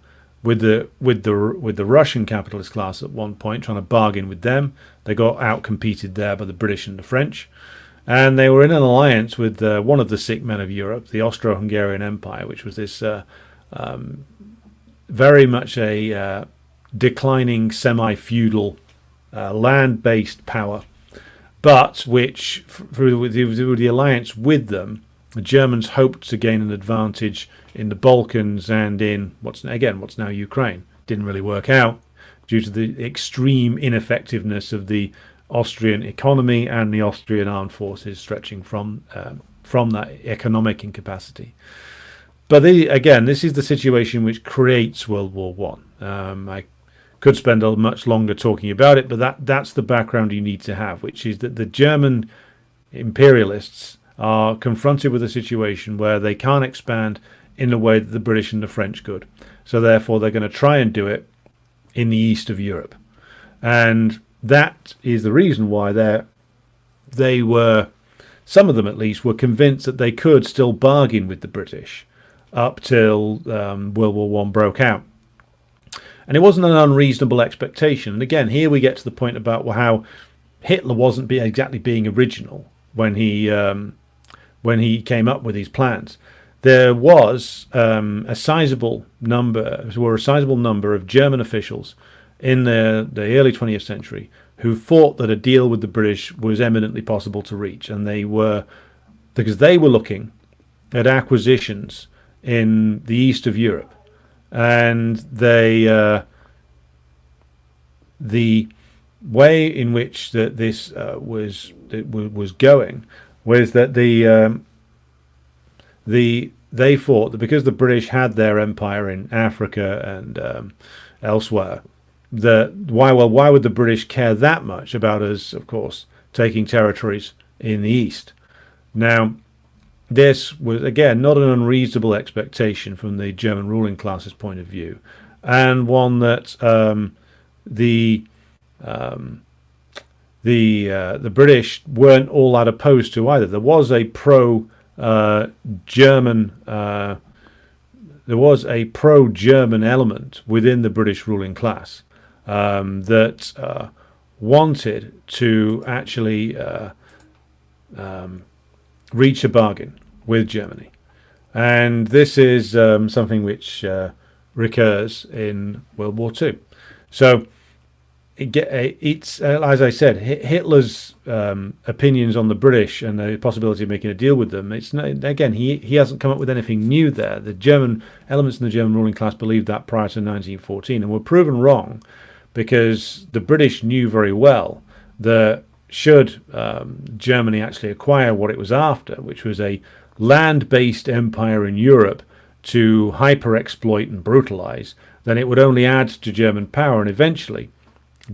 Russian capitalist class at one point, trying to bargain with them. They got out-competed there by the British and the French, and they were in an alliance with one of the sick men of Europe, the Austro-Hungarian Empire, which was this very much a declining semi-feudal land-based power, but which through the alliance with them, the Germans hoped to gain an advantage in the Balkans and in what's now Ukraine. Didn't really work out due to the extreme ineffectiveness of the Austrian economy and the Austrian armed forces stretching from that economic incapacity. But this is the situation which creates World War One. I could spend much longer talking about it, but that's the background you need to have, which is that the German imperialists are confronted with a situation where they can't expand in the way that the British and the French could. So therefore, they're going to try and do it in the east of Europe. And that is the reason why they were, some of them at least, were convinced that they could still bargain with the British up till World War One broke out. And it wasn't an unreasonable expectation. And again, here we get to the point about how Hitler wasn't exactly being original when he came up with these plans. There was a sizable number of German officials in the early 20th century who thought that a deal with the British was eminently possible to reach, and because they were looking at acquisitions in the east of Europe. And the way in which this was going was that they thought that because the British had their empire in Africa and elsewhere, that why would the British care that much about us, of course, taking territories in the east? Now, this was, again, not an unreasonable expectation from the German ruling class's point of view, and one that the British weren't all that opposed to either. There was a pro-German element within the British ruling class that wanted to actually reach a bargain with Germany. And this is something which recurs in World War II. So it's as I said, Hitler's opinions on the British and the possibility of making a deal with them, it's not, again, he hasn't come up with anything new there. The German elements in the German ruling class believed that prior to 1914 and were proven wrong, because the British knew very well that should Germany actually acquire what it was after, which was a land-based empire in Europe to hyper-exploit and brutalize, then it would only add to German power, and eventually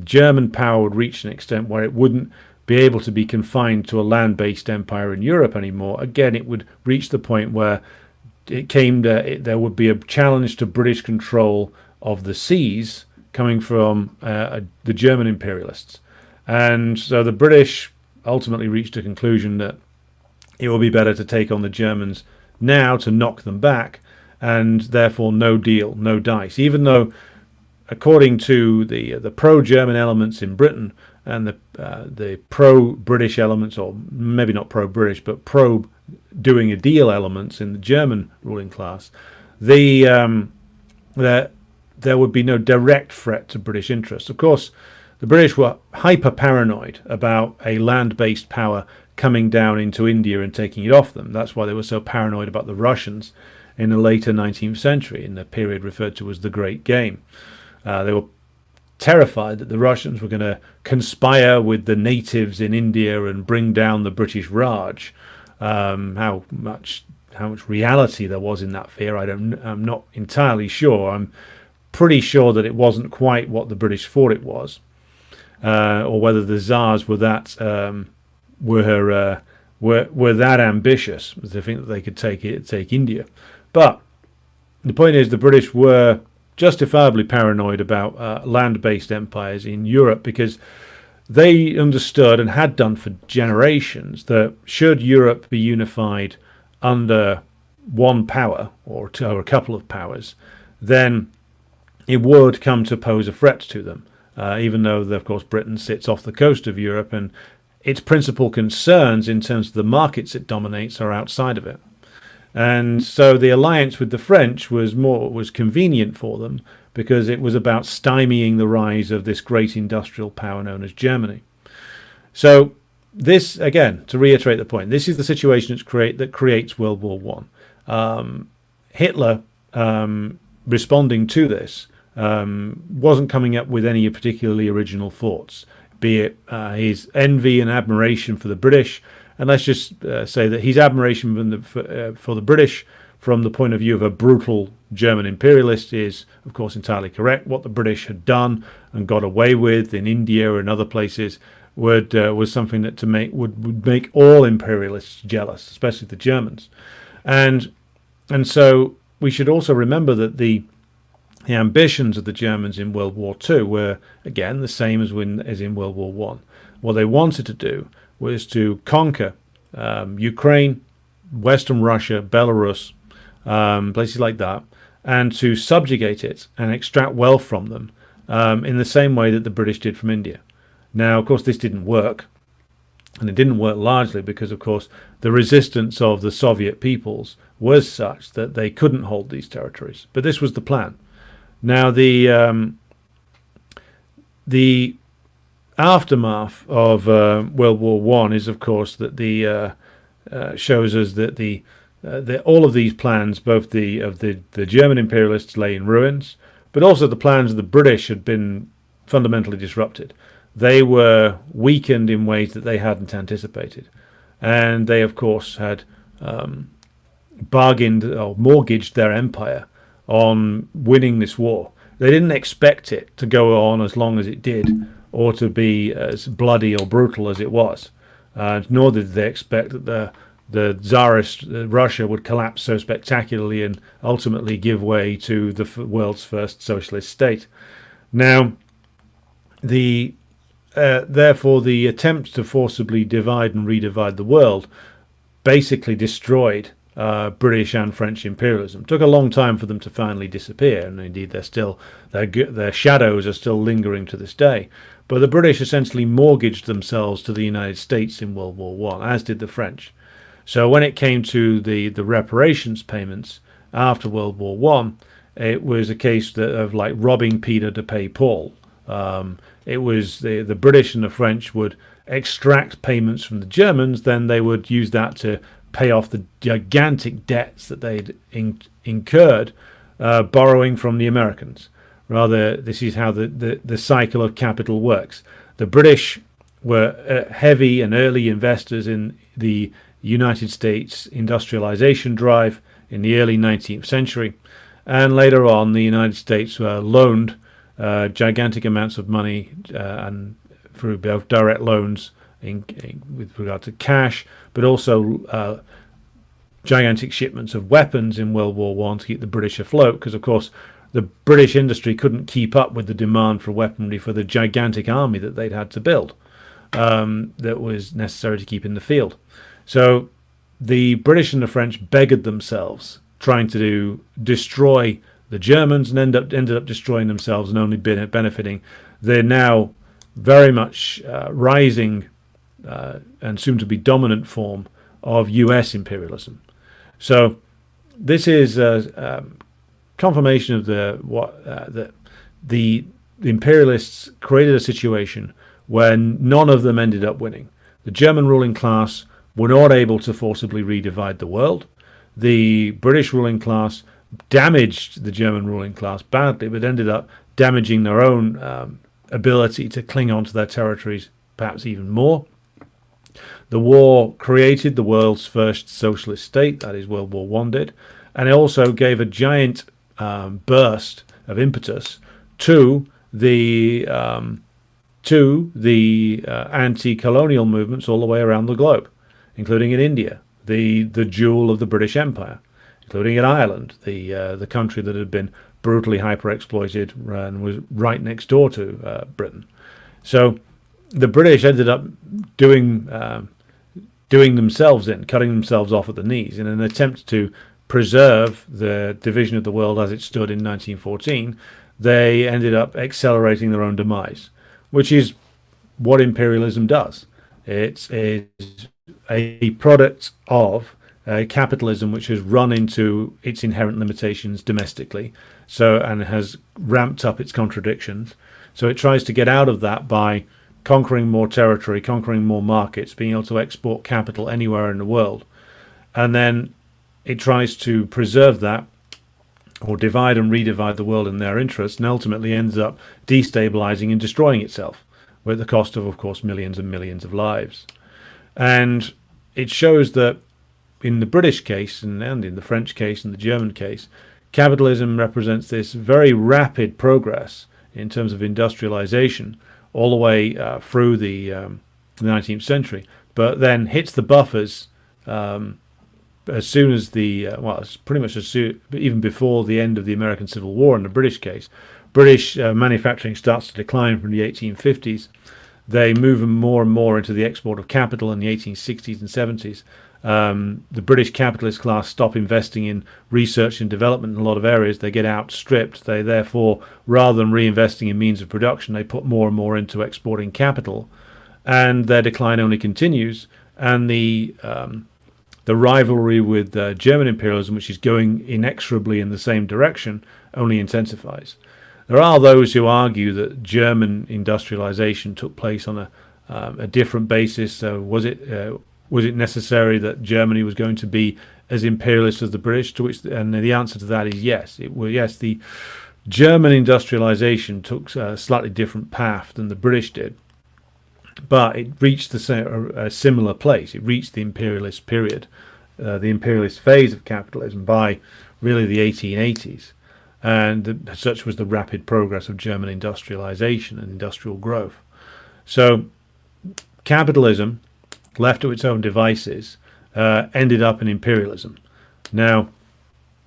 German power would reach an extent where it wouldn't be able to be confined to a land-based empire in Europe anymore. Again, it would reach the point where there would be a challenge to British control of the seas coming from the German imperialists. And so the British ultimately reached a conclusion that it would be better to take on the Germans now to knock them back, and therefore no deal, no dice. Even though, according to the pro-German elements in Britain and the pro-British elements, or maybe not pro-British, but pro-doing a deal elements in the German ruling class, there would be no direct threat to British interests. Of course, the British were hyper-paranoid about a land-based power coming down into India and taking it off them. That's why they were so paranoid about the Russians in the later 19th century, in the period referred to as the Great Game. They were terrified that the Russians were going to conspire with the natives in India and bring down the British Raj. How much reality there was in that fear, I'm not entirely sure. I'm pretty sure that it wasn't quite what the British thought it was, or whether the Tsars were that were that ambitious to think that they could take India. But the point is, the British were justifiably paranoid about land-based empires in Europe, because they understood, and had done for generations, that should Europe be unified under one power or a couple of powers, then it would come to pose a threat to them, even though, of course, Britain sits off the coast of Europe and its principal concerns in terms of the markets it dominates are outside of it. And so the alliance with the French was convenient for them, because it was about stymieing the rise of this great industrial power known as Germany. So this, again, to reiterate the point, this is the situation that creates World War One. Hitler, responding to this, wasn't coming up with any particularly original thoughts, be it his envy and admiration for the British. And let's just say that his admiration for the British from the point of view of a brutal German imperialist is, of course, entirely correct. What the British had done and got away with in India and other places was something that would make all imperialists jealous, especially the Germans. And so we should also remember that the ambitions of the Germans in World War II were, again, the same as in World War One. What they wanted to do was to conquer Ukraine, Western Russia, Belarus, places like that, and to subjugate it and extract wealth from them in the same way that the British did from India. Now, of course, this didn't work, and it didn't work largely because, of course, the resistance of the Soviet peoples was such that they couldn't hold these territories. But this was the plan. Now, the aftermath of World War One is, of course, that shows us that all of these plans, both the German imperialists, lay in ruins, but also the plans of the British had been fundamentally disrupted. They were weakened in ways that they hadn't anticipated, and they, of course, had bargained or mortgaged their empire on winning this war. They didn't expect it to go on as long as it did, or to be as bloody or brutal as it was. Nor did they expect that the Tsarist Russia would collapse so spectacularly and ultimately give way to the world's first socialist state. Now, therefore, the attempt to forcibly divide and redivide the world basically destroyed British and French imperialism. It took a long time for them to finally disappear, and indeed their shadows are still lingering to this day. But the British essentially mortgaged themselves to the United States in World War One, as did the French. So when it came to the reparations payments after World War One, it was a case of like robbing Peter to pay Paul. It was the British and the French would extract payments from the Germans, then they would use that to pay off the gigantic debts that they'd incurred borrowing from the Americans. Rather, this is how the cycle of capital works. The British were heavy and early investors in the United States industrialization drive in the early 19th century. And later on, the United States loaned gigantic amounts of money and through both direct loans with regard to cash, but also gigantic shipments of weapons in World War One to keep the British afloat, because of course the British industry couldn't keep up with the demand for weaponry for the gigantic army that they'd had to build that was necessary to keep in the field. So the British and the French beggared themselves, trying to destroy the Germans, and ended up destroying themselves and only benefiting the now very much rising and soon to be dominant form of US imperialism. So this is a confirmation of the imperialists created a situation where none of them ended up winning. The German ruling class were not able to forcibly redivide the world. The British ruling class damaged the German ruling class badly, but ended up damaging their own ability to cling on to their territories perhaps even more. The war created the world's first socialist state, that is World War One did, and it also gave a giant burst of impetus to the anti-colonial movements all the way around the globe, including in India, the jewel of the British Empire, including in Ireland, the country that had been brutally hyper-exploited and was right next door to Britain. So the British ended up doing themselves in, cutting themselves off at the knees in an attempt to preserve the division of the world as it stood in 1914. They ended up accelerating their own demise, which is what imperialism does. It's a product of capitalism which has run into its inherent limitations domestically, and has ramped up its contradictions. So it tries to get out of that by conquering more territory, conquering more markets, being able to export capital anywhere in the world. And then it tries to preserve that, or divide and redivide the world in their interest, and ultimately ends up destabilizing and destroying itself, at the cost of course, millions and millions of lives. And it shows that in the British case, and in the French case, and the German case, capitalism represents this very rapid progress in terms of industrialization all the way through the 19th century, but then hits the buffers as soon as it's pretty much as soon, even before the end of the American Civil War. In the British case, British manufacturing starts to decline from the 1850s. They move more and more into the export of capital in the 1860s and 70s. The British capitalist class stop investing in research and development in a lot of areas. They get outstripped. They therefore, rather than reinvesting in means of production, they put more and more into exporting capital, and their decline only continues. And the rivalry with German imperialism, which is going inexorably in the same direction, only intensifies. There are those who argue that German industrialization took place on a different basis. Was it necessary that Germany was going to be as imperialist as the British? And the answer to that is yes. Yes, the German industrialization took a slightly different path than the British did, but it reached a similar place. It reached the imperialist period, the imperialist phase of capitalism by really the 1880s. And such was the rapid progress of German industrialization and industrial growth. So capitalism, left to its own devices, ended up in imperialism. Now,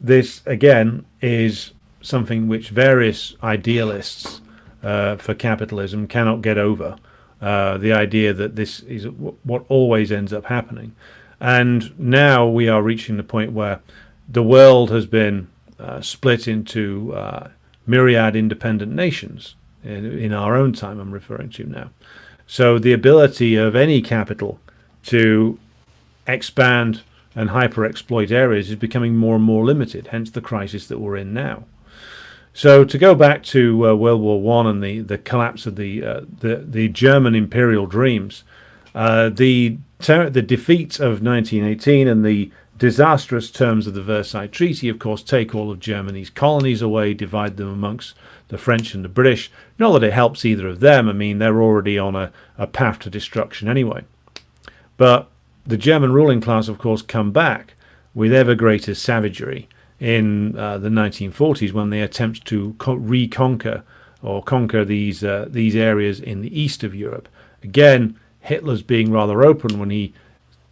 this again is something which various idealists for capitalism cannot get over. The idea that this is what always ends up happening. And now we are reaching the point where the world has been split into myriad independent nations in our own time, I'm referring to now. So the ability of any capital to expand and hyper-exploit areas is becoming more and more limited, hence the crisis that we're in now. So to go back to World War One and the collapse of the German imperial dreams, the defeat of 1918 and the disastrous terms of the Versailles Treaty, of course, take all of Germany's colonies away, divide them amongst the French and the British. Not that it helps either of them. I mean, they're already on a path to destruction anyway. But the German ruling class, of course, come back with ever greater savagery in the 1940s when they attempt to reconquer or conquer these areas in the east of Europe. Again, Hitler's being rather open when he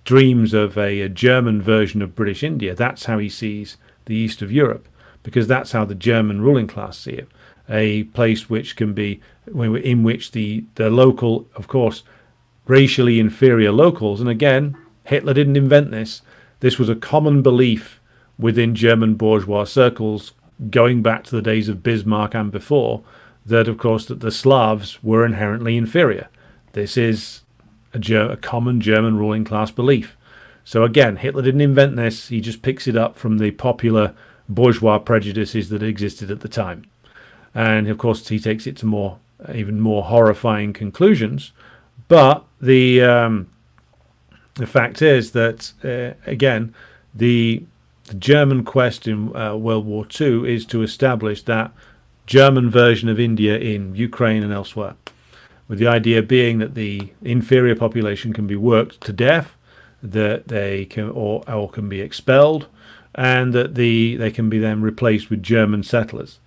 dreams of a German version of British India. That's how he sees the east of Europe, because that's how the German ruling class see it. A place which can be, in which the local, of course, racially inferior locals, and again, Hitler didn't invent this. This was a common belief within German bourgeois circles going back to the days of Bismarck and before, that of course that the Slavs were inherently inferior. This is a common German ruling class belief. So again, Hitler didn't invent this. He just picks it up from the popular bourgeois prejudices that existed at the time. And of course, he takes it to even more horrifying conclusions. But the fact is that, again, the German quest in World War II is to establish that German version of India in Ukraine and elsewhere, with the idea being that the inferior population can be worked to death, that they can or can be expelled, and that they can be then replaced with German settlers.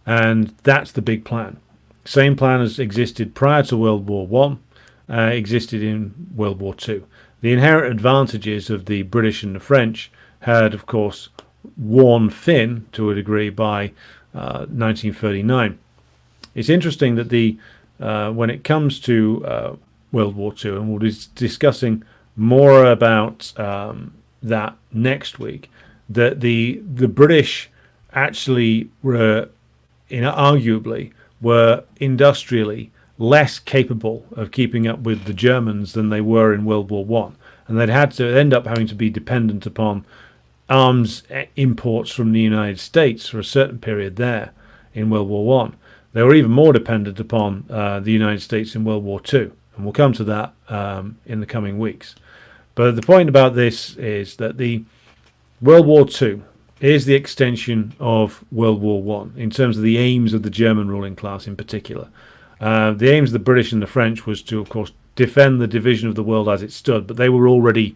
And that's the big plan. Same plan as existed prior to World War One, existed in World War Two. The inherent advantages of the British and the French had, of course, worn thin to a degree by 1939. It's interesting that when it comes to World War II, and we'll be discussing more about that next week, that the British actually were, arguably, were industrially less capable of keeping up with the Germans than they were in World War One, and they'd had to end up having to be dependent upon arms imports from the United States for a certain period there in World War One. They were even more dependent upon the United States in World War Two, and we'll come to that in the coming weeks. But the point about this is that the World War Two is the extension of World War One in terms of the aims of the German ruling class in particular. The aims of the British and the French was to, of course, defend the division of the world as it stood, but they were already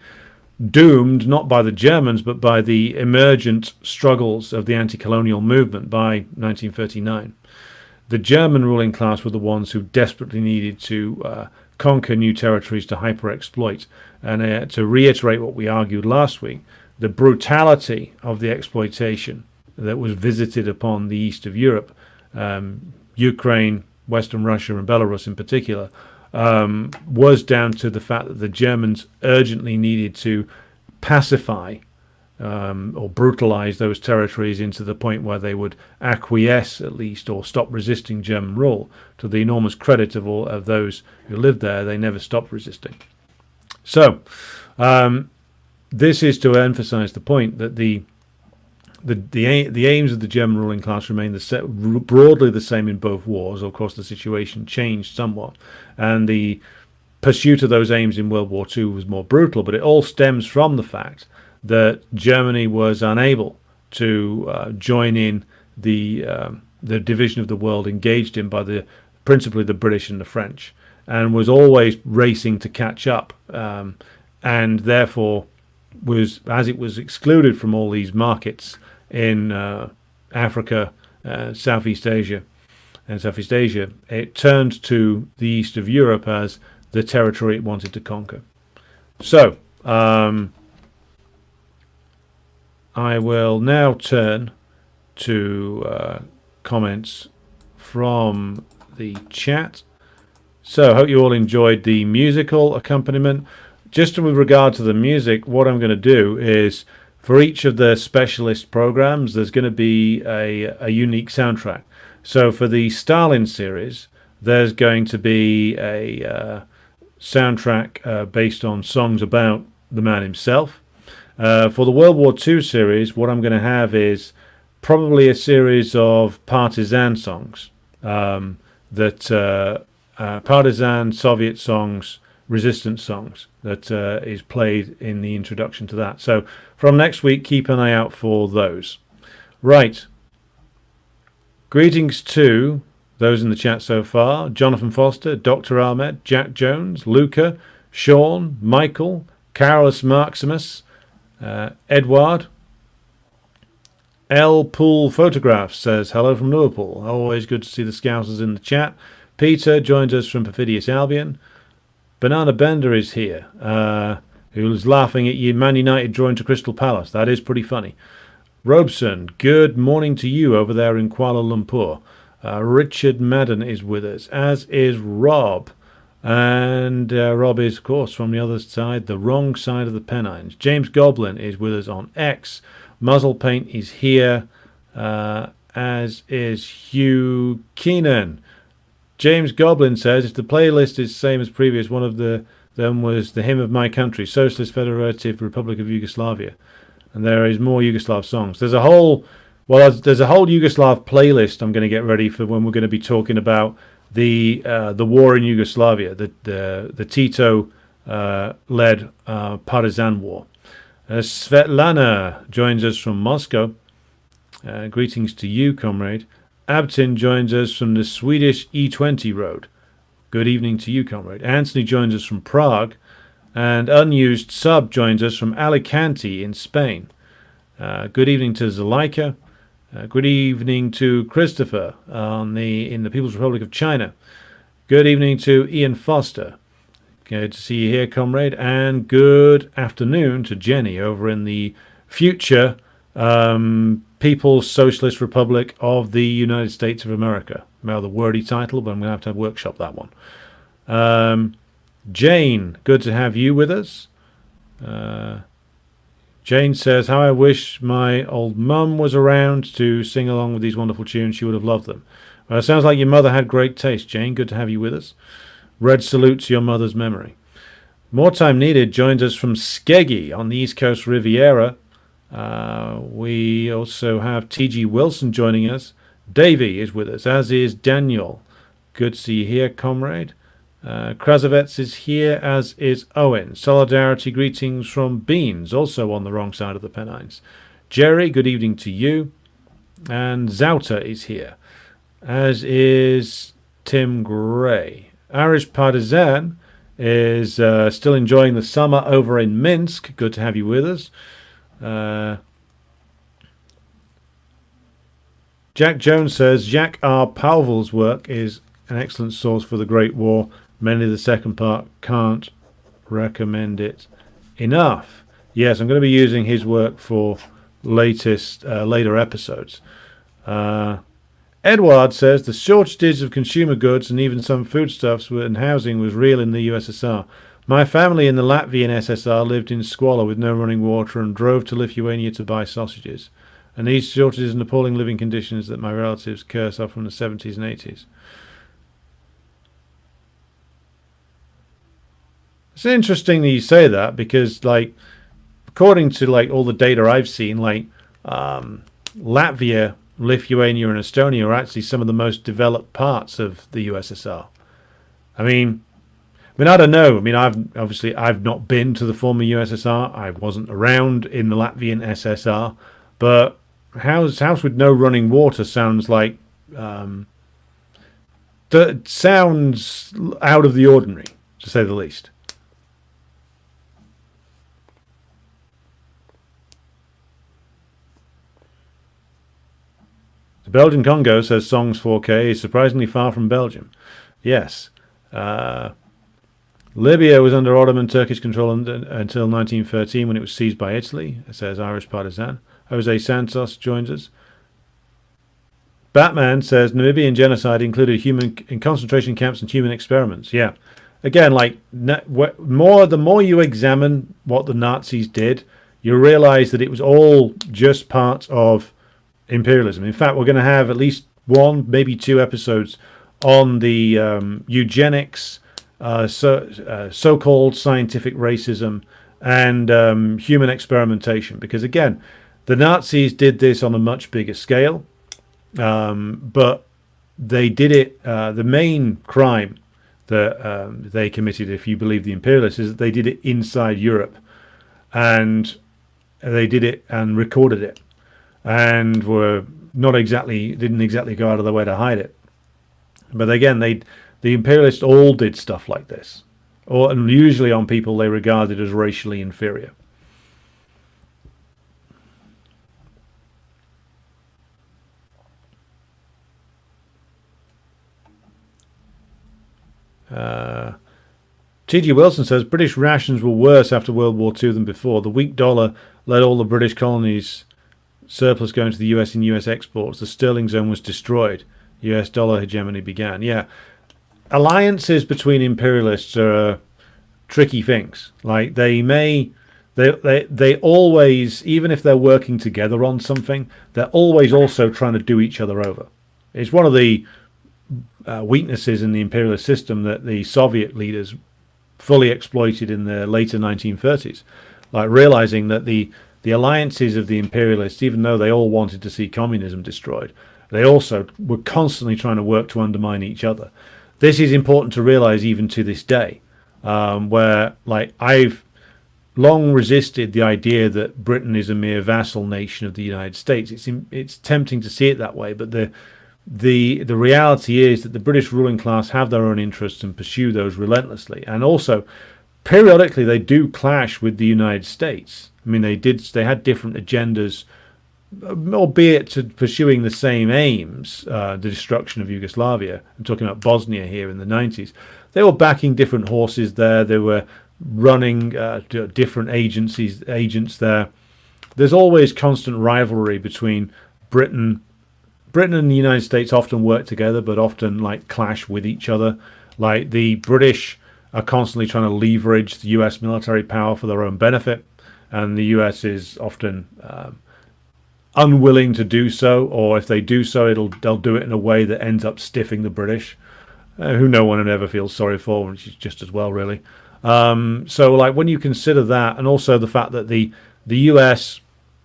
doomed, not by the Germans, but by the emergent struggles of the anti-colonial movement by 1939. The German ruling class were the ones who desperately needed to conquer new territories to hyper-exploit. And to reiterate what we argued last week, the brutality of the exploitation that was visited upon the east of Europe, Ukraine, Western Russia and Belarus in particular, was down to the fact that the Germans urgently needed to pacify or brutalize those territories into the point where they would acquiesce at least or stop resisting German rule. To the enormous credit of all of those who lived there, they never stopped resisting. So this is to emphasize the point that the aims of the German ruling class remain broadly the same in both wars. Of course, the situation changed somewhat, and the pursuit of those aims in World War II was more brutal, but it all stems from the fact that Germany was unable to join in the division of the world engaged in by principally the British and the French, and was always racing to catch up, and therefore as it was excluded from all these markets in Africa, Southeast Asia, it turned to the east of Europe as the territory it wanted to conquer. So I will now turn to comments from the chat. So I hope you all enjoyed the musical accompaniment. Just with regard to the music, what I'm going to do is, for each of the specialist programs, there's going to be a unique soundtrack. So for the Stalin series, there's going to be a soundtrack based on songs about the man himself. For the World War II series, what I'm going to have is probably a series of partisan songs, partisan Soviet songs, resistance songs that is played in the introduction to that. So from next week, keep an eye out for those. Right. Greetings to those in the chat so far. Jonathan Foster, Dr. Ahmed, Jack Jones, Luca, Sean, Michael, Carolus Maximus, Edward. L. Pool Photographs says, hello from Liverpool. Always good to see the Scousers in the chat. Peter joins us from Perfidious Albion. Banana Bender is here, who was laughing at you, Man United drawing to Crystal Palace. That is pretty funny. Robeson, good morning to you over there in Kuala Lumpur. Richard Madden is with us, as is Rob. And Rob is, of course, from the other side, the wrong side of the Pennines. James Goblin is with us on X. Muzzle Paint is here, as is Hugh Keenan. James Goblin says, if the playlist is the same as previous, one of them was The Hymn of My Country, Socialist Federative Republic of Yugoslavia. And there is more Yugoslav songs. There's a whole Yugoslav playlist I'm going to get ready for when we're going to be talking about the war in Yugoslavia, the Tito led partisan war. Svetlana joins us from Moscow. Greetings to you, comrade. Abtin joins us from the Swedish E20 road. Good evening to you, comrade. Anthony joins us from Prague. And Unused Sub joins us from Alicante in Spain. Good evening to Zuleika. Good evening to Christopher in the People's Republic of China. Good evening to Ian Foster. Good to see you here, comrade. And good afternoon to Jenny over in the future People's Socialist Republic of the United States of America. Well, the wordy title, but I'm going to have workshop that one. Jane, good to have you with us. Jane says, how I wish my old mum was around to sing along with these wonderful tunes. She would have loved them. Well, it sounds like your mother had great taste, Jane. Good to have you with us. Red salute to your mother's memory. More Time Needed joins us from Skeggy on the East Coast Riviera. We also have T.G. Wilson joining us. Davey is with us, as is Daniel. Good to see you here, comrade. Krasovets is here, as is Owen. Solidarity greetings from Beans, also on the wrong side of the Pennines. Jerry, good evening to you. And Zauta is here, as is Tim Gray. Irish Partisan is still enjoying the summer over in Minsk. Good to have you with us. Jack Jones says, Jack R. Powell's work is an excellent source for the Great War. Mainly the second part. Can't recommend it enough. Yes, I'm going to be using his work for later episodes. Edward says the shortages of consumer goods and even some foodstuffs and housing was real in the USSR. My family in the Latvian SSR lived in squalor with no running water and drove to Lithuania to buy sausages. And these shortages and appalling living conditions that my relatives curse are from the 70s and 80s. It's interesting that you say that because, like, according to like all the data I've seen, like Latvia, Lithuania, and Estonia are actually some of the most developed parts of the USSR. I mean, I don't know. I mean, I've not been to the former USSR. I wasn't around in the Latvian SSR, but house with no running water sounds like sounds out of the ordinary, to say the least. Belgian Congo says Songs 4K is surprisingly far from Belgium. Yes. Libya was under Ottoman Turkish control until 1913 when it was seized by Italy, says Irish Partisan. Jose Santos joins us. Batman says Namibian genocide included human in concentration camps and human experiments. Yeah. Again, like the more you examine what the Nazis did, you realize that it was all just part of imperialism. In fact, we're going to have at least one, maybe two episodes on the eugenics, so-called scientific racism, and human experimentation. Because again, the Nazis did this on a much bigger scale, but they did it. The main crime that they committed, if you believe the imperialists, is that they did it inside Europe, and they did it and recorded it. And were didn't exactly go out of their way to hide it. But again, the imperialists all did stuff like this, and usually on people they regarded as racially inferior. T.G. Wilson says British rations were worse after World War II than before. The weak dollar let all the British colonies surplus going to the US in US exports. The sterling zone was destroyed. US dollar hegemony began. Yeah, alliances between imperialists are tricky things. Like they always, even if they're working together on something, they're always also trying to do each other over. It's one of the weaknesses in the imperialist system that the Soviet leaders fully exploited in the later 1930s, like realizing that the alliances of the imperialists, even though they all wanted to see communism destroyed, they also were constantly trying to work to undermine each other. This is important to realize even to this day, where like I've long resisted the idea that Britain is a mere vassal nation of the United States. It's tempting to see it that way, but the reality is that the British ruling class have their own interests and pursue those relentlessly. And also, periodically, they do clash with the United States. I mean, they had different agendas, albeit to pursuing the same aims, the destruction of Yugoslavia. I'm talking about Bosnia here in the 90s. They were backing different horses there. They were running different agents there. There's always constant rivalry between Britain and the United States often work together, but often like clash with each other. Like the British are constantly trying to leverage the US military power for their own benefit, and the US is often unwilling to do so, or if they do so, they'll do it in a way that ends up stiffing the British, who no one ever feels sorry for, which is just as well, really. So like when you consider that, and also the fact that the US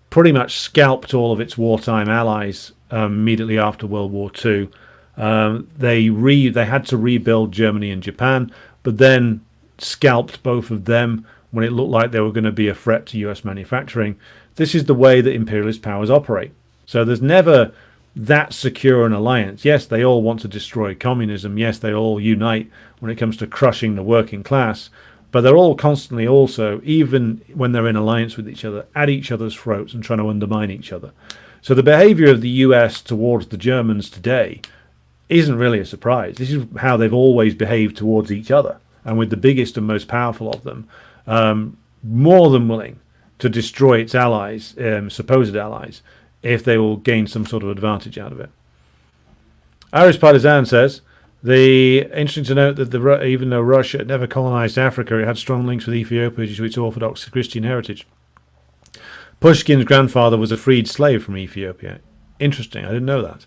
pretty much scalped all of its wartime allies immediately after World War II. They had to rebuild Germany and Japan, but then scalped both of them when it looked like they were going to be a threat to US manufacturing. This is the way that imperialist powers operate. So there's never that secure an alliance. Yes, they all want to destroy communism. Yes, they all unite when it comes to crushing the working class. But they're all constantly also, even when they're in alliance with each other, at each other's throats and trying to undermine each other. So the behavior of the US towards the Germans today isn't really a surprise. This is how they've always behaved towards each other. And with the biggest and most powerful of them, more than willing to destroy its allies, supposed allies, if they will gain some sort of advantage out of it. Irish Partisan says, interesting to note that even though Russia had never colonized Africa, it had strong links with Ethiopia due to its Orthodox Christian heritage. Pushkin's grandfather was a freed slave from Ethiopia. Interesting, I didn't know that.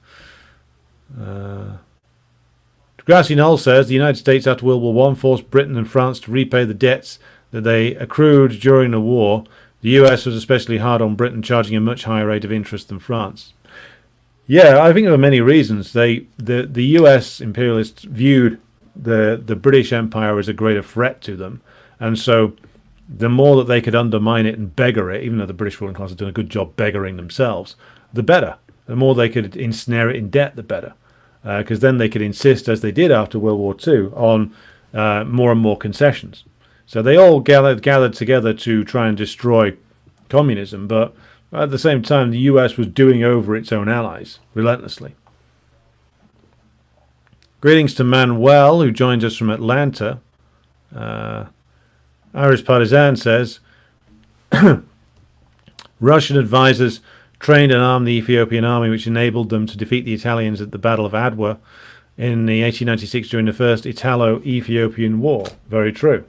Grassy Knoll says the United States after World War I forced Britain and France to repay the debts that they accrued during the war. The US was especially hard on Britain, charging a much higher rate of interest than France. Yeah, I think there are many reasons. The US imperialists viewed the British Empire as a greater threat to them, and so the more that they could undermine it and beggar it, even though the British ruling class had done a good job beggaring themselves, the better. The more they could ensnare it in debt, the better. Because then they could insist, as they did after World War II, on more and more concessions. So they all gathered together to try and destroy communism, but at the same time, the US was doing over its own allies relentlessly. Greetings to Manuel, who joins us from Atlanta. Irish Partisan says, Russian advisors trained and armed the Ethiopian army, which enabled them to defeat the Italians at the Battle of Adwa in the 1896 during the First Italo-Ethiopian War. Very true.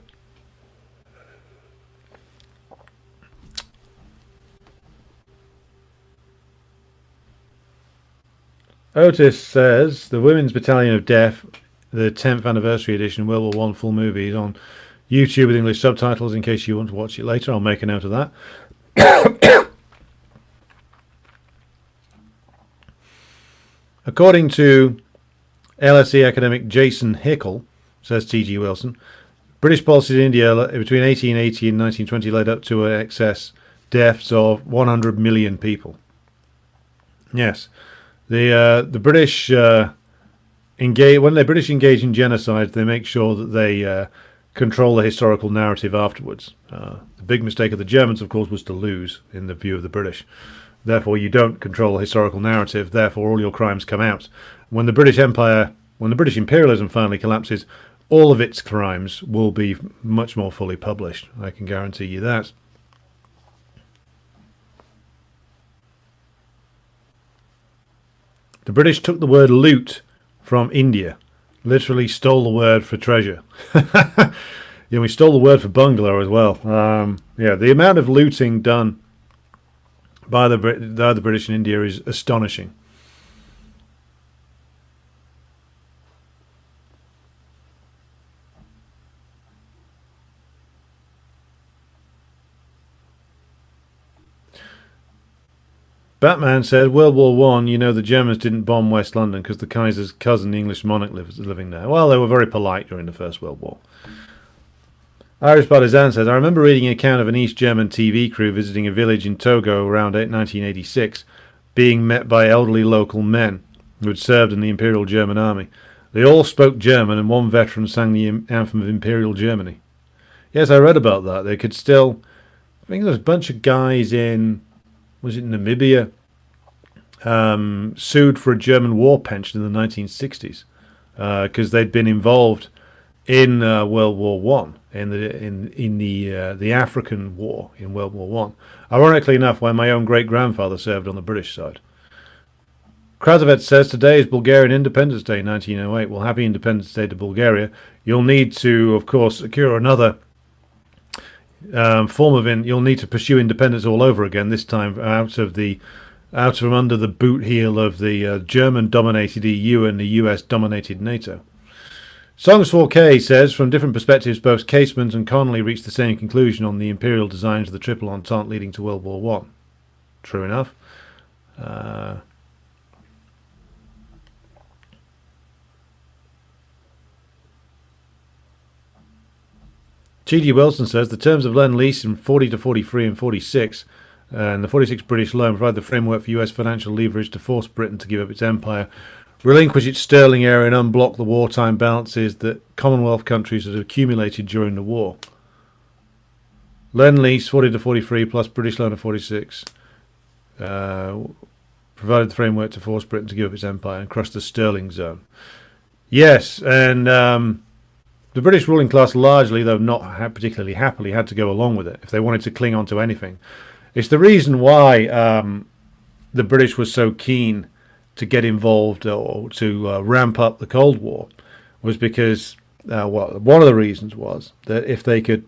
Otis says, the Women's Battalion of Death, the 10th anniversary edition, World War I full movie, is on YouTube with English subtitles in case you want to watch it later. I'll make a note of that. According to LSE academic Jason Hickel, says T.G. Wilson, British policy in India between 1880 and 1920 led up to an excess deaths of 100 million people. Yes. The British when the British engage in genocide, they make sure that they control the historical narrative afterwards. The big mistake of the Germans, of course, was to lose in the view of the British. Therefore, you don't control the historical narrative. Therefore, all your crimes come out. When the British imperialism finally collapses, all of its crimes will be much more fully published. I can guarantee you that. The British took the word loot from India, literally stole the word for treasure. Yeah, we stole the word for bungalow as well. Yeah, the amount of looting done by the British in India is astonishing. Batman said, World War One, you know, the Germans didn't bomb West London because the Kaiser's cousin, the English monarch, was living there. Well, they were very polite during the First World War. Irish Partisan says, I remember reading an account of an East German TV crew visiting a village in Togo around 1986, being met by elderly local men who had served in the Imperial German Army. They all spoke German, and one veteran sang the anthem of Imperial Germany. Yes, I read about that. They could still... I think there was a bunch of guys in... Was it Namibia? Sued for a German war pension in the 1960s because they'd been involved in World War One, in the African War in World War One. Ironically enough, when my own great grandfather served on the British side. Krasovet says today is Bulgarian Independence Day, 1908. Well, happy Independence Day to Bulgaria. You'll need to, of course, secure another form of you'll need to pursue independence all over again. This time out from under the boot heel of the German-dominated EU and the US-dominated NATO. Songs 4K says, from different perspectives, both Casement and Connolly reached the same conclusion on the imperial designs of the Triple Entente leading to World War One. True enough. G.G. Wilson says, the terms of Lend-Lease in 40 to 43 and 46 and the 46 British loan provide the framework for US financial leverage to force Britain to give up its empire, relinquish its sterling area and unblock the wartime balances that Commonwealth countries had accumulated during the war. Lend-Lease 40 to 43 plus British loan of 46 provided the framework to force Britain to give up its empire and crush the sterling zone. Yes, and the British ruling class largely, though not particularly happily, had to go along with it if they wanted to cling on to anything. It's the reason why the British were so keen to get involved or to ramp up the Cold War, was because, one of the reasons was that if they could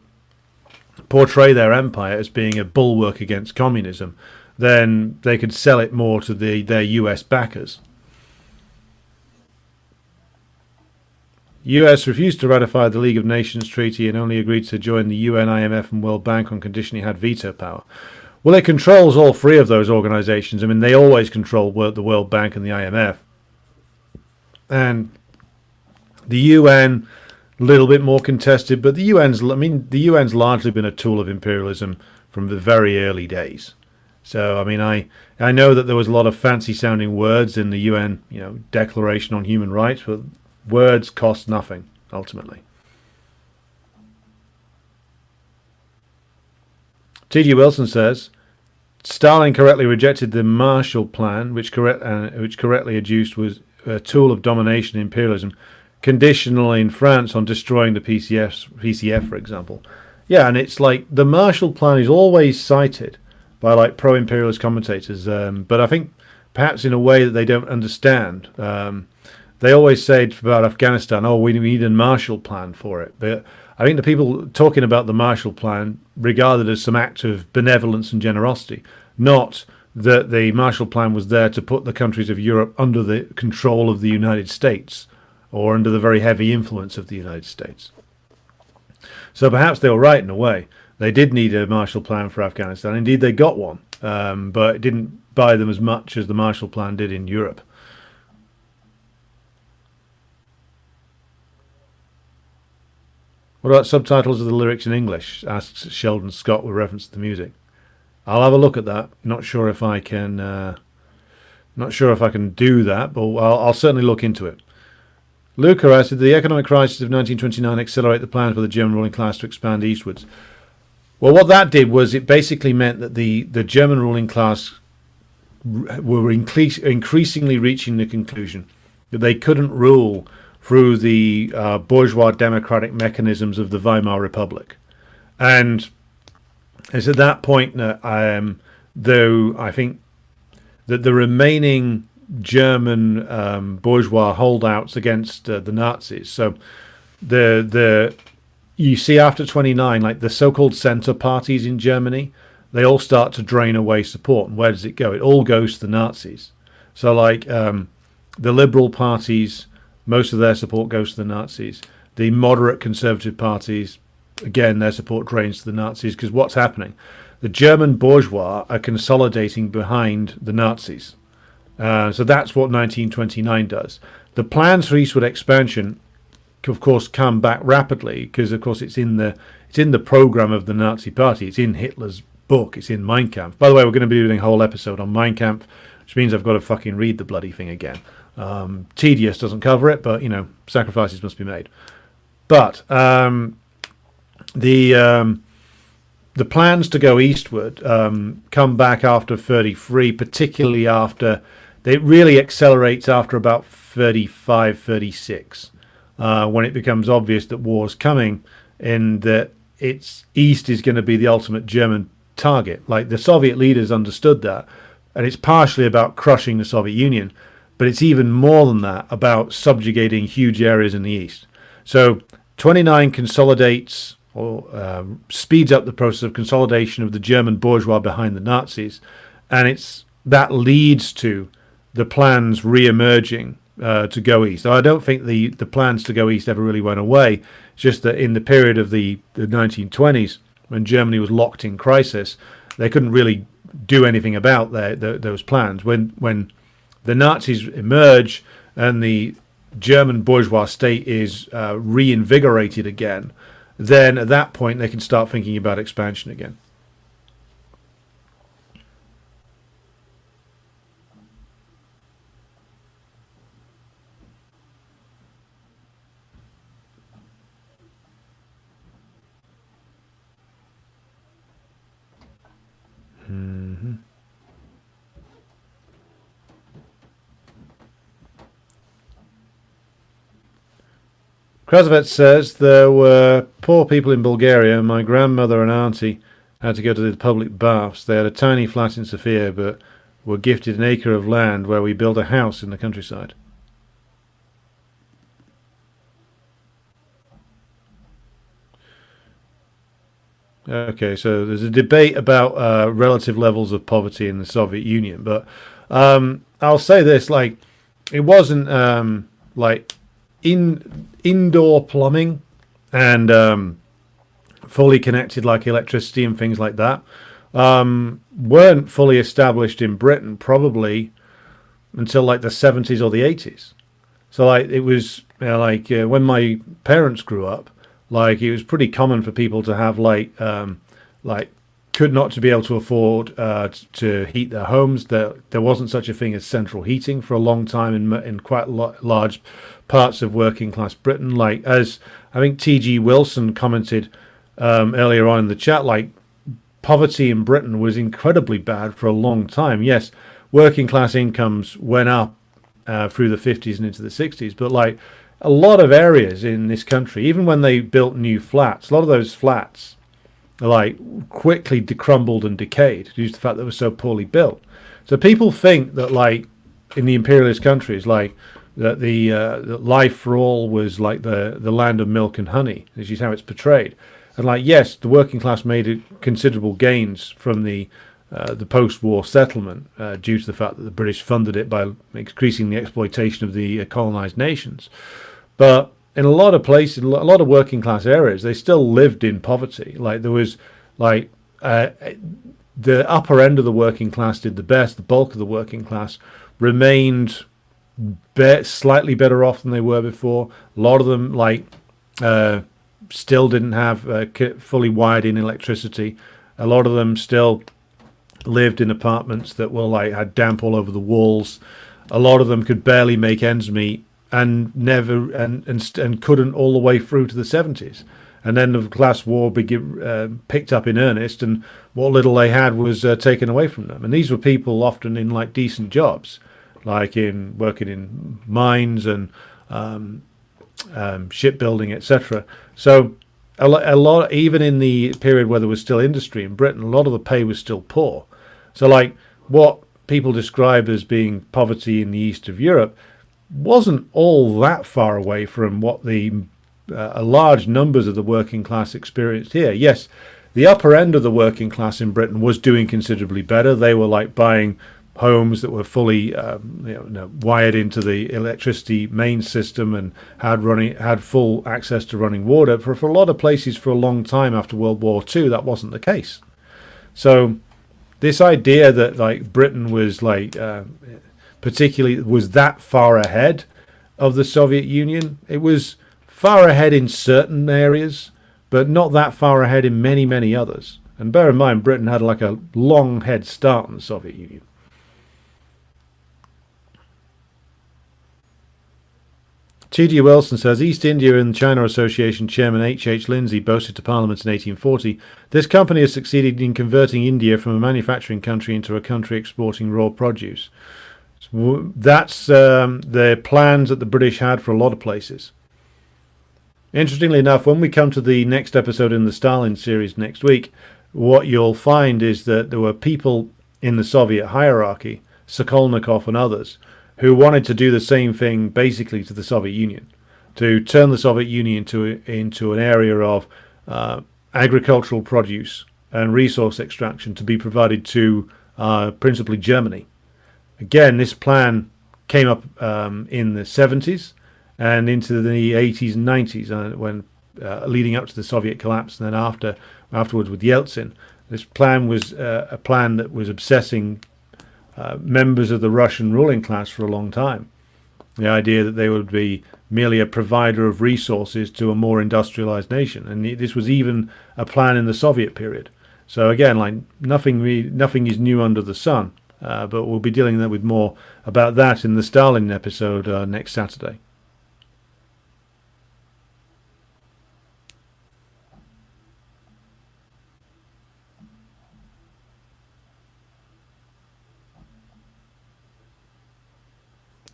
portray their empire as being a bulwark against communism, then they could sell it more to their US backers. US refused to ratify the League of Nations Treaty and only agreed to join the UN, IMF and World Bank on condition it had veto power. Well, it controls all three of those organisations. I mean, they always control the World Bank and the IMF. And the UN, a little bit more contested, but the UN's largely been a tool of imperialism from the very early days. So, I mean, I know that there was a lot of fancy-sounding words in the UN, Declaration on Human Rights, but words cost nothing, ultimately. T.G. Wilson says, Stalin correctly rejected the Marshall Plan, which correctly adduced was a tool of domination and imperialism, conditional in France on destroying the PCF, for example. Yeah, and it's like the Marshall Plan is always cited by like pro-imperialist commentators, but I think perhaps in a way that they don't understand. They always say about Afghanistan, we need a Marshall Plan for it. But I think the people talking about the Marshall Plan regard it as some act of benevolence and generosity, not that the Marshall Plan was there to put the countries of Europe under the control of the United States or under the very heavy influence of the United States. So perhaps they were right in a way. They did need a Marshall Plan for Afghanistan. Indeed, they got one, but it didn't buy them as much as the Marshall Plan did in Europe. What about subtitles of the lyrics in English? Asks Sheldon Scott with reference to the music. I'll have a look at that. Not sure if I can Not sure if I can do that, but I'll certainly look into it. Luca asked, did the economic crisis of 1929 accelerate the plans for the German ruling class to expand eastwards? Well, what that did was it basically meant that the German ruling class were increasingly reaching the conclusion that they couldn't rule through the bourgeois democratic mechanisms of the Weimar Republic. And it's at that point that, though I think that the remaining German bourgeois holdouts against the Nazis, so you see after 29, like the so-called centre parties in Germany, they all start to drain away support. And where does it go? It all goes to the Nazis. So like the liberal parties, most of their support goes to the Nazis. The moderate conservative parties, again, their support drains to the Nazis, because what's happening? The German bourgeois are consolidating behind the Nazis. So that's what 1929 does. The plans for eastward expansion, of course, come back rapidly because, of course, it's in the program of the Nazi Party. It's in Hitler's book. It's in Mein Kampf. By the way, we're going to be doing a whole episode on Mein Kampf, which means I've got to fucking read the bloody thing again. Tedious, doesn't cover it, but, sacrifices must be made. But the plans to go eastward come back after 33, particularly after it really accelerates after about 35, 36, when it becomes obvious that war's coming and that east is going to be the ultimate German target. Like the Soviet leaders understood that, and it's partially about crushing the Soviet Union, but it's even more than that, about subjugating huge areas in the east. So 29 consolidates or speeds up the process of consolidation of the German bourgeois behind the Nazis, and that leads to the plans re-emerging to go east. So I don't think the plans to go east ever really went away. It's just that in the period of the 1920s, when Germany was locked in crisis, they couldn't really do anything about those plans. When the Nazis emerge and the German bourgeois state is reinvigorated again, then at that point they can start thinking about expansion again. Krasovet says there were poor people in Bulgaria. My grandmother and auntie had to go to the public baths. They had a tiny flat in Sofia, but were gifted an acre of land where we built a house in the countryside. Okay, so there's a debate about relative levels of poverty in the Soviet Union, but I'll say this: like, it wasn't like indoor plumbing and fully connected like electricity and things like that weren't fully established in Britain probably until like the 70s or the 80s. So like it was when my parents grew up, like it was pretty common for people to have could not to be able to afford to heat their homes. There wasn't such a thing as central heating for a long time in quite large parts of working class Britain. Like, as I think T.G. Wilson commented earlier on in the chat, like poverty in Britain was incredibly bad for a long time. Yes, working class incomes went up through the 50s and into the 60s, but like a lot of areas in this country, even when they built new flats, a lot of those flats like quickly crumbled and decayed due to the fact that they were so poorly built. So people think that like in the imperialist countries, like that that life for all was like the land of milk and honey, which is how it's portrayed. And like, yes, the working class made considerable gains from the post-war settlement due to the fact that the British funded it by increasing the exploitation of the colonized nations. But in a lot of places, a lot of working class areas, they still lived in poverty. Like there was like the upper end of the working class did the best. The bulk of the working class remained slightly better off than they were before. A lot of them still didn't have fully wired in electricity. A lot of them still lived in apartments that were like had damp all over the walls. A lot of them could barely make ends meet, and never and couldn't all the way through to the 70s. And then the class war picked up in earnest, and what little they had was taken away from them. And these were people often in like decent jobs, like in working in mines and shipbuilding, etc. So a lot, even in the period where there was still industry in Britain, a lot of the pay was still poor. So like what people describe as being poverty in the east of Europe wasn't all that far away from what the large numbers of the working class experienced here. Yes, the upper end of the working class in Britain was doing considerably better. They were like buying homes that were fully wired into the electricity main system and had full access to running water. For a lot of places for a long time after World War II, that wasn't the case. So this idea that like Britain was like particularly was that far ahead of the Soviet Union, it was far ahead in certain areas, but not that far ahead in many, many others. And bear in mind, Britain had like a long head start on the Soviet Union. T.G. Wilson says, East India and China Association Chairman H.H. Lindsay boasted to Parliament in 1840, this company has succeeded in converting India from a manufacturing country into a country exporting raw produce. That's the plans that the British had for a lot of places. Interestingly enough, when we come to the next episode in the Stalin series next week, what you'll find is that there were people in the Soviet hierarchy, Sokolnikov and others, who wanted to do the same thing basically to the Soviet Union, to turn the Soviet Union into an area of agricultural produce and resource extraction to be provided to principally Germany. Again, this plan came up in the 70s and into the 80s and 90s, when leading up to the Soviet collapse, and then afterwards with Yeltsin. This plan was a plan that was obsessing members of the Russian ruling class for a long time. The idea that they would be merely a provider of resources to a more industrialized nation, and this was even a plan in the Soviet period. So again, like nothing is new under the sun. But we'll be dealing with more about that in the Stalin episode next Saturday.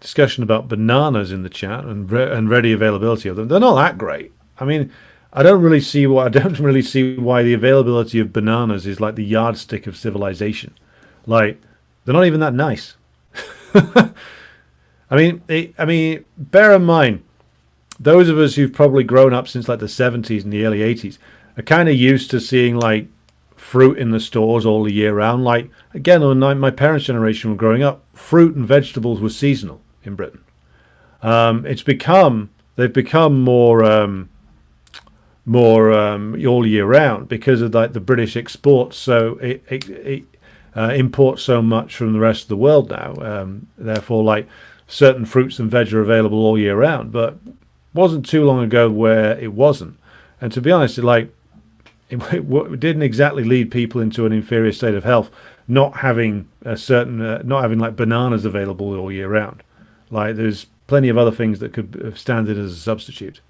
Discussion about bananas in the chat and ready availability of them. They're not that great. I mean, I don't really see why the availability of bananas is like the yardstick of civilization. Like, they're not even that nice. I mean, bear in mind, those of us who've probably grown up since like the 70s and the early 80s are kind of used to seeing like fruit in the stores all the year round. Like, again, when my parents' generation were growing up, fruit and vegetables were seasonal in Britain. They've become more all year round because of like the British exports. So it import so much from the rest of the world now. Therefore, like certain fruits and veg are available all year round. But it wasn't too long ago where it wasn't. And to be honest, it didn't exactly lead people into an inferior state of health, not having like bananas available all year round. Like there's plenty of other things that could stand in as a substitute.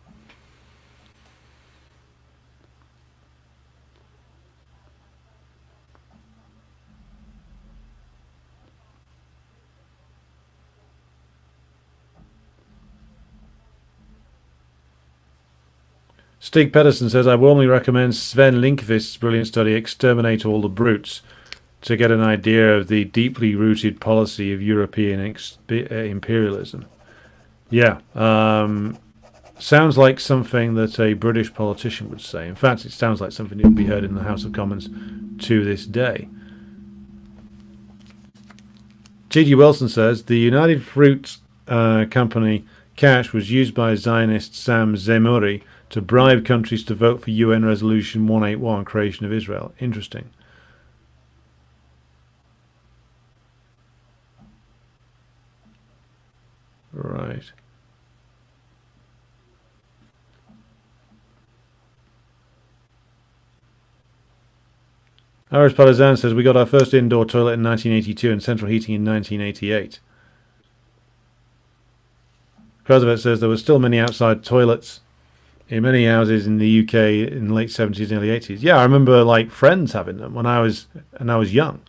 Stig Pedersen says, I warmly recommend Sven Lindqvist's brilliant study, Exterminate All the Brutes, to get an idea of the deeply rooted policy of European imperialism. Yeah, sounds like something that a British politician would say. In fact, it sounds like something that would be heard in the House of Commons to this day. T.G. Wilson says, the United Fruit Company cash was used by Zionist Sam Zemuri to bribe countries to vote for UN Resolution 181, creation of Israel. Interesting. Right. Iris Partizan says we got our first indoor toilet in 1982 and central heating in 1988. Krasovec says there were still many outside toilets in many houses in the UK in the late 70s and early 80s. Yeah, I remember like friends having them when I was young.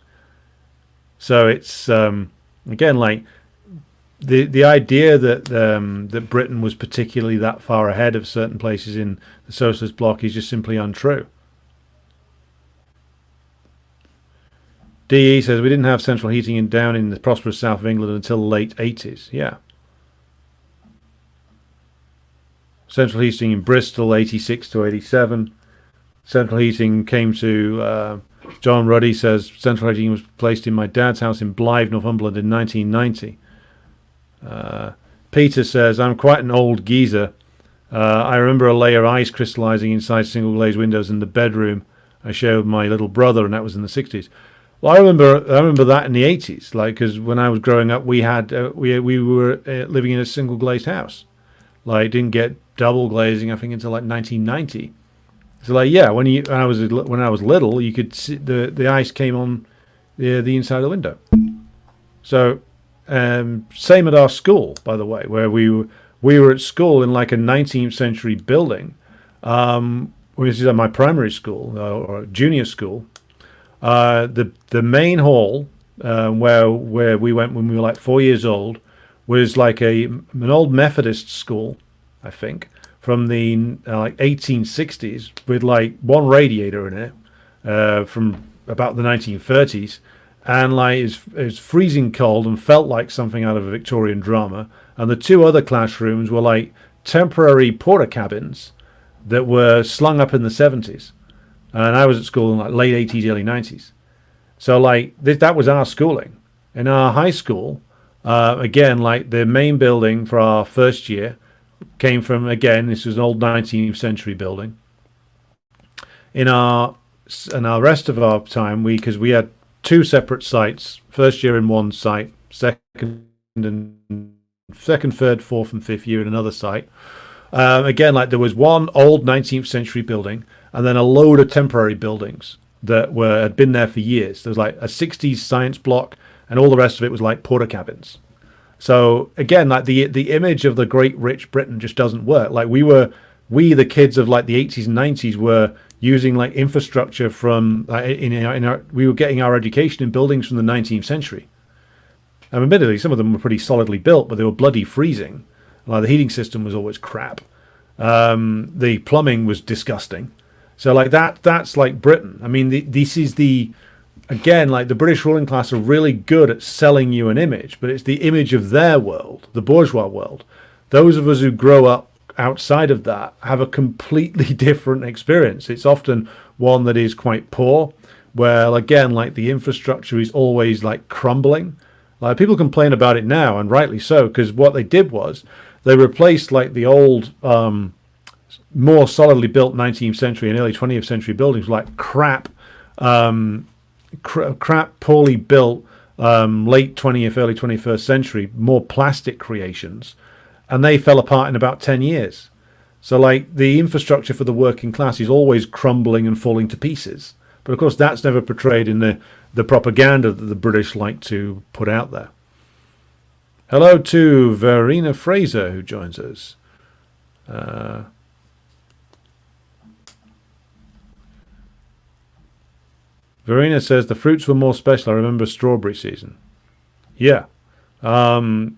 So it's again like the idea that that Britain was particularly that far ahead of certain places in the socialist bloc is just simply untrue. DE says we didn't have central heating down in the prosperous south of England until the late 80s. Yeah. Central heating in Bristol, 86 to 87. Central heating came to, John Ruddy says, central heating was placed in my dad's house in Blythe, Northumberland in 1990. Peter says, I'm quite an old geezer. I remember a layer of ice crystallizing inside single glazed windows in the bedroom I shared with my little brother, and that was in the 60s. Well, I remember that in the 80s, like, because when I was growing up, we had we were living in a single glazed house. Like, didn't get double glazing, I think, until like 1990. So, like, yeah, when I was little, you could see the ice came on the inside of the window. So, same at our school, by the way, where we were at school in like a 19th century building. This is at my primary school or junior school. The main hall where we went when we were like 4 years old was like an old Methodist school, I think, from the like 1860s with like one radiator in it from about the 1930s, and like it's freezing cold and felt like something out of a Victorian drama. And the two other classrooms were like temporary porter cabins that were slung up in the 70s. And I was at school in like late 80s, early 90s. So like that was our schooling. In our high school, again, like the main building for our first year came from, again, this was an old 19th century building. In our rest of our time, because we had two separate sites, first year in one site, second, third, fourth, and fifth year in another site. Again, like there was one old 19th century building, and then a load of temporary buildings that had been there for years. There was like a 60s science block, and all the rest of it was like porter cabins. So again, like the image of the great rich Britain just doesn't work. Like we the kids of like the 80s and 90s were using like infrastructure from we were getting our education in buildings from the 19th century. And admittedly, some of them were pretty solidly built, but they were bloody freezing. Like the heating system was always crap. The plumbing was disgusting. So like that's like Britain. I mean, this is again, like the British ruling class are really good at selling you an image, but it's the image of their world, the bourgeois world. Those of us who grow up outside of that have a completely different experience. It's often one that is quite poor, where again, like the infrastructure is always like crumbling. Like people complain about it now, and rightly so, because what they did was they replaced like the old more solidly built 19th century and early 20th century buildings like crap, poorly built late 20th, early 21st century, more plastic creations, and they fell apart in about 10 years. So like the infrastructure for the working class is always crumbling and falling to pieces. But of course that's never portrayed in the propaganda that the British like to put out there. Hello to Verena Fraser, who joins us. Verena says the fruits were more special. I remember strawberry season. Yeah, I mean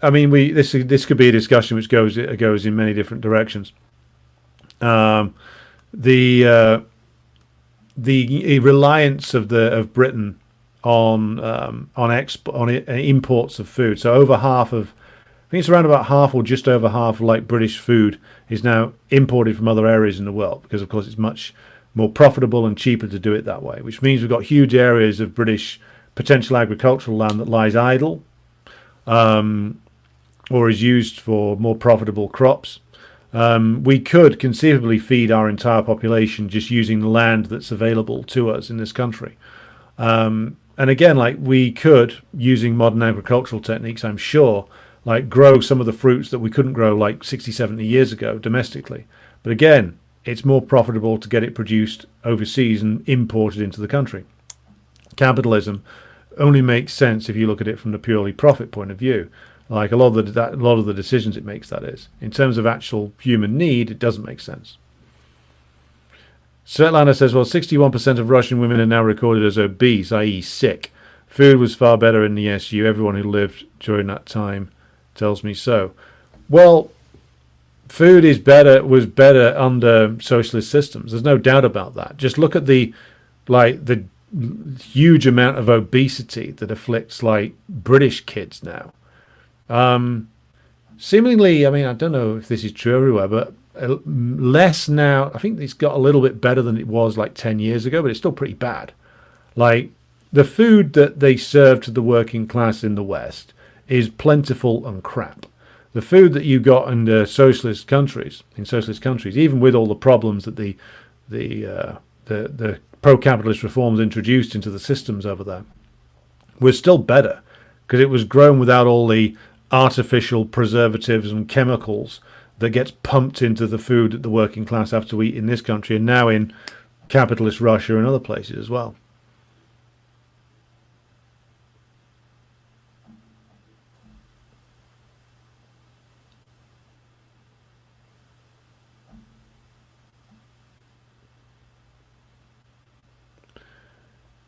this could be a discussion which goes in many different directions. The reliance of Britain on imports of food. So over half of, I think it's around about half or just over half of like British food is now imported from other areas in the world, because of course it's much more profitable and cheaper to do it that way, which means we've got huge areas of British potential agricultural land that lies idle or is used for more profitable crops. We could conceivably feed our entire population just using the land that's available to us in this country. And again, like we could, using modern agricultural techniques, I'm sure, like grow some of the fruits that we couldn't grow like 60, 70 years ago domestically. But again, it's more profitable to get it produced overseas and imported into the country. Capitalism only makes sense if you look at it from the purely profit point of view. Like a lot of the decisions it makes, that is. In terms of actual human need, it doesn't make sense. Svetlana says, well, 61% of Russian women are now recorded as obese, i.e. sick. Food was far better in the SU. Everyone who lived during that time tells me so. Well, food was better under socialist systems. There's no doubt about that. Just look at the huge amount of obesity that afflicts British kids now. Seemingly, I mean, I don't know if this is true everywhere, but less now. I think it's got a little bit better than it was 10 years ago, but it's still pretty bad. The food that they serve to the working class in the West is plentiful and crap. The food that you got in the socialist countries, even with all the problems that the pro-capitalist reforms introduced into the systems over there, was still better because it was grown without all the artificial preservatives and chemicals that gets pumped into the food that the working class have to eat in this country and now in capitalist Russia and other places as well.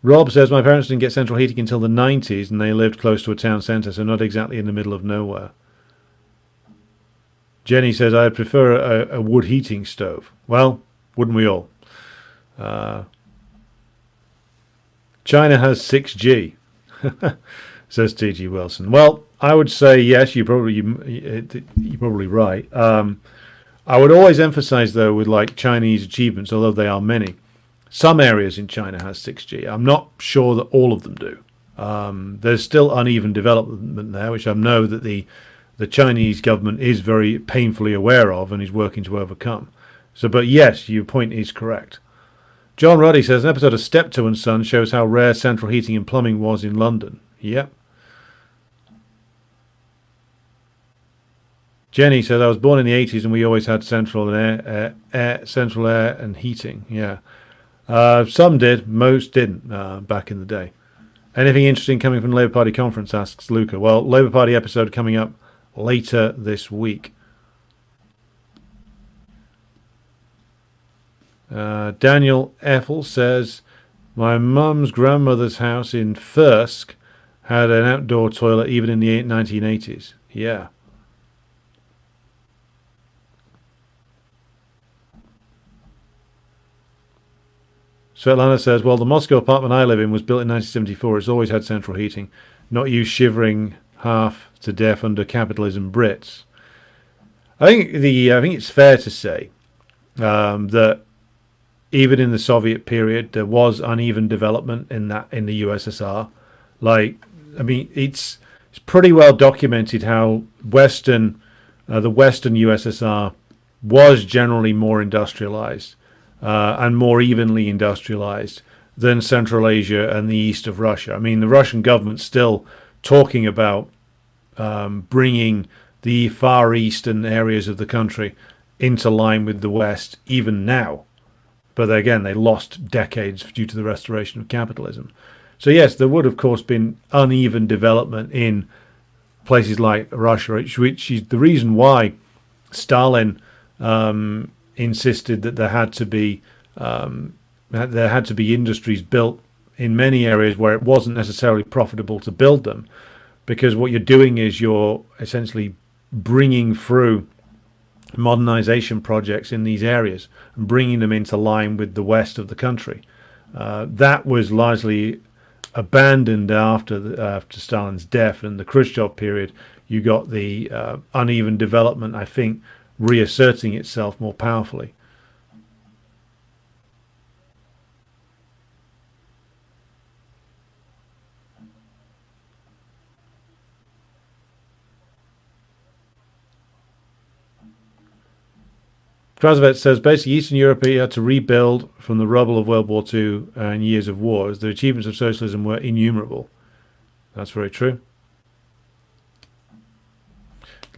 Rob says, my parents didn't get central heating until the 90s and they lived close to a town centre, so not exactly in the middle of nowhere. Jenny says, I prefer a wood heating stove. Well, wouldn't we all? China has 6G, says T.G. Wilson. Well, I would say yes, you're probably right. I would always emphasize, though, with Chinese achievements, although they are many, some areas in China has 6G. I'm not sure that all of them do. There's still uneven development there, which I know that the Chinese government is very painfully aware of and is working to overcome. But yes, your point is correct. John Ruddy says, an episode of Steptoe and Son shows how rare central heating and plumbing was in London. Yep. Jenny says, I was born in the 80s and we always had central air and heating. Yeah. Some did, most didn't back in the day. Anything interesting coming from the Labour Party conference, asks Luca. Well, Labour Party episode coming up later this week. Daniel Effel says, my mum's grandmother's house in Thirsk had an outdoor toilet even in the 1980s. Yeah. Svetlana says, well, the Moscow apartment I live in was built in 1974. It's always had central heating. Not you shivering half to death under capitalism Brits. I think it's fair to say that even in the Soviet period, there was uneven development in the USSR. It's pretty well documented how the Western USSR was generally more industrialized. And more evenly industrialized than Central Asia and the east of Russia. I mean, the Russian government's still talking about bringing the Far Eastern areas of the country into line with the West even now. But again, they lost decades due to the restoration of capitalism. So yes, there would, of course, been uneven development in places like Russia, which is the reason why Stalin insisted that there had to be industries built in many areas where it wasn't necessarily profitable to build them, because what you're doing is you're essentially bringing through modernization projects in these areas and bringing them into line with the west of the country. That was largely abandoned after Stalin's death and the Khrushchev period. You got the uneven development, I think, reasserting itself more powerfully. Krasovet says, basically, Eastern Europe had to rebuild from the rubble of World War II and years of wars. The achievements of socialism were innumerable. That's very true.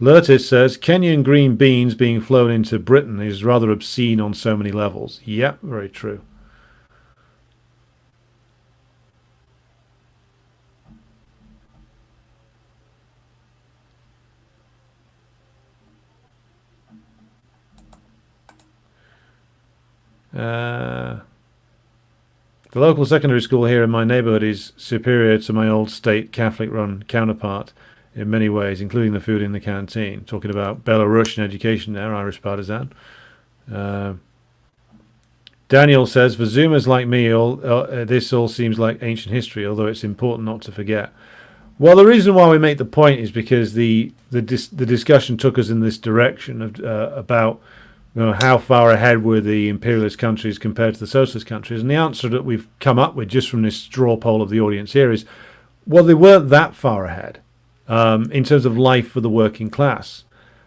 Lurtis says, Kenyan green beans being flown into Britain is rather obscene on so many levels. Yep, very true. The local secondary school here in my neighbourhood is superior to my old state Catholic-run counterpart in many ways, including the food in the canteen. Talking about Belarusian education there, Irish partisan. Daniel says, for Zoomers like me, this all seems like ancient history, although it's important not to forget. Well, the reason why we make the point is because the discussion took us in this direction of about how far ahead were the imperialist countries compared to the socialist countries, and the answer that we've come up with just from this straw poll of the audience here is, well, they weren't that far ahead in terms of life for the working class.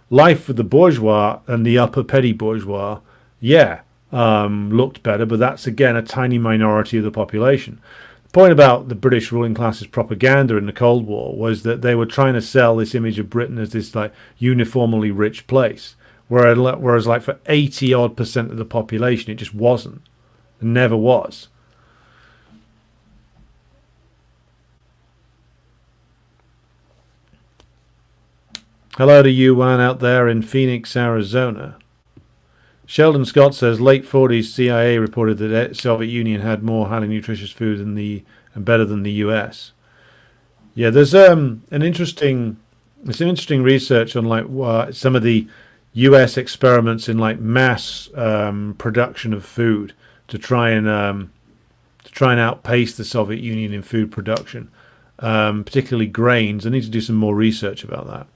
Life for the bourgeois and the upper petty bourgeois, looked better, but that's again a tiny minority of the population. The point about the British ruling class's propaganda in the Cold War was that they were trying to sell this image of Britain as this like uniformly rich place. Whereas like for 80-odd% of the population, it just wasn't. It never was. Hello to you, Juan, out there in Phoenix, Arizona. Sheldon Scott says, late 40s CIA reported that the Soviet Union had more highly nutritious food and better than the US. Yeah, there's some interesting research on like some of the U.S. experiments in like mass production of food to try and outpace the Soviet Union in food production, particularly grains. I need to do some more research about that.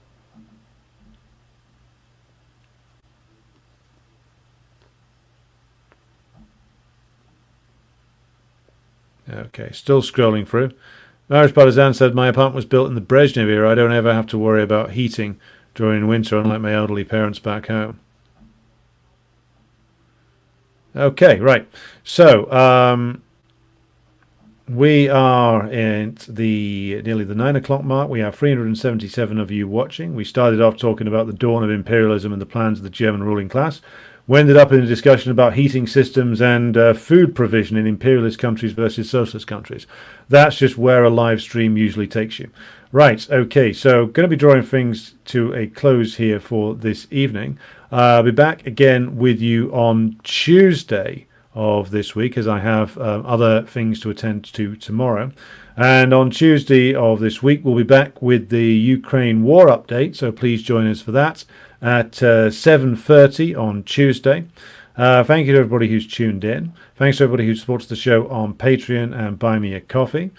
Okay, still scrolling through. Irish Partisan said, my apartment was built in the Brezhnev era. I don't ever have to worry about heating during winter, unlike my elderly parents back home. Okay, right. So we are at nearly the 9 o'clock mark. We have 377 of you watching. We started off talking about the dawn of imperialism and the plans of the German ruling class. We ended up in a discussion about heating systems and food provision in imperialist countries versus socialist countries. That's just where a live stream usually takes you. Right, okay, so going to be drawing things to a close here for this evening. I'll be back again with you on Tuesday of this week, as I have other things to attend to tomorrow. And on Tuesday of this week, we'll be back with the Ukraine war update, so please join us for that at 7:30 on Tuesday. Thank you to everybody who's tuned in. Thanks to everybody who supports the show on Patreon and Buy Me a Coffee.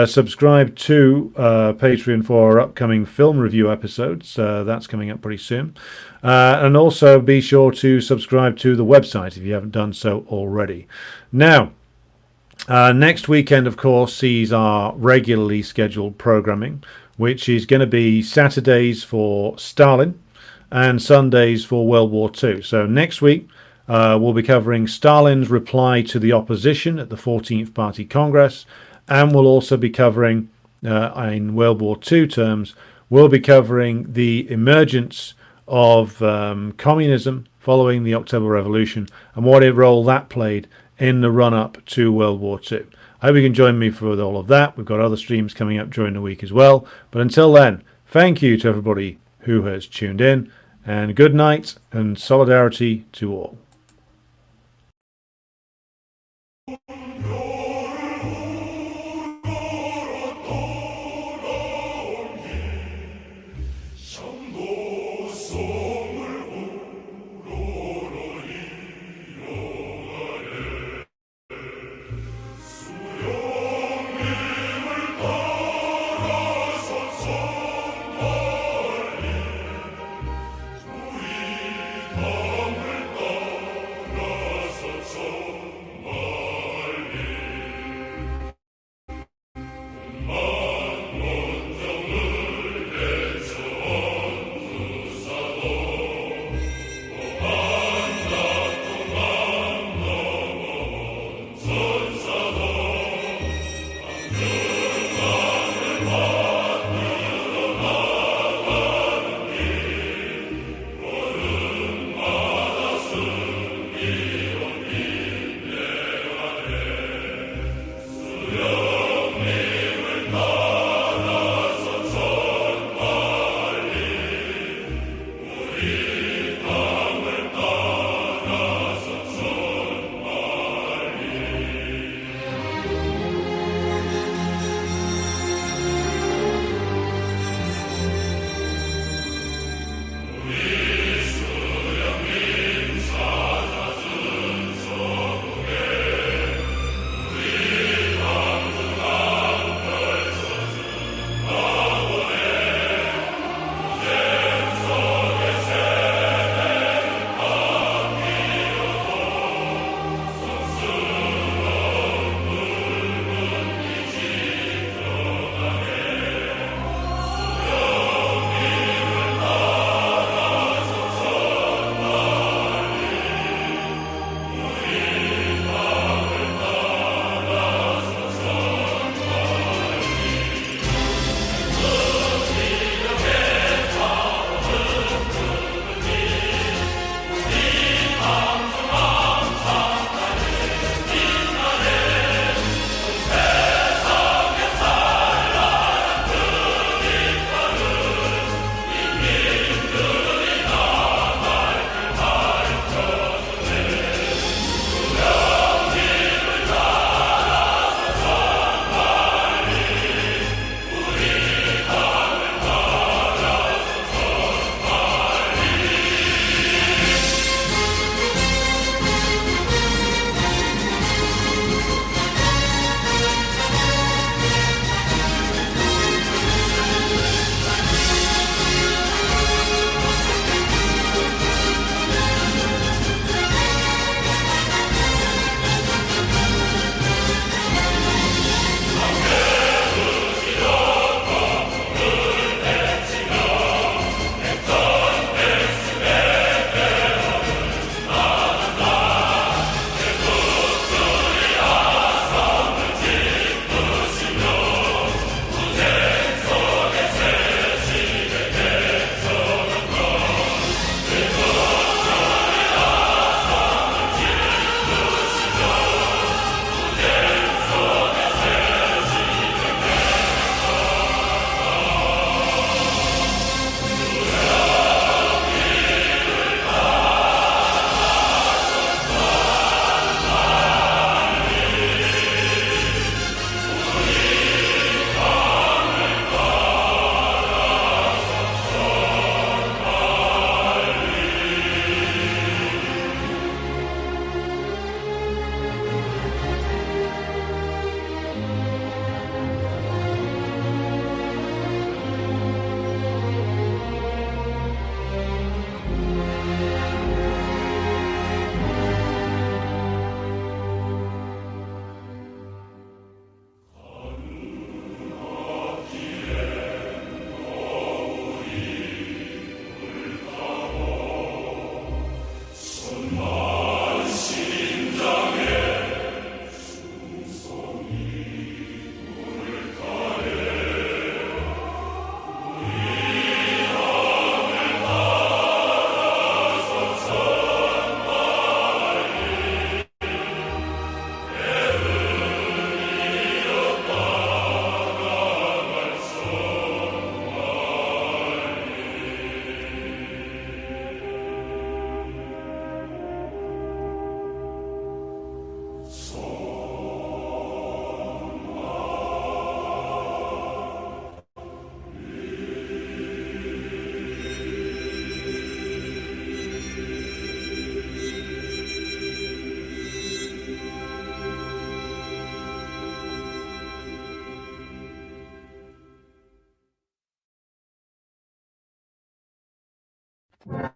Subscribe to Patreon for our upcoming film review episodes. That's coming up pretty soon. And also be sure to subscribe to the website if you haven't done so already. Now, next weekend, of course, sees our regularly scheduled programming, which is going to be Saturdays for Stalin and Sundays for World War II. So next week, we'll be covering Stalin's reply to the opposition at the 14th Party Congress, and we'll also be covering, in World War II terms, we'll be covering the emergence of communism following the October Revolution and what role that played in the run-up to World War II. I hope you can join me for all of that. We've got other streams coming up during the week as well. But until then, thank you to everybody who has tuned in, and good night and solidarity to all. Gdzie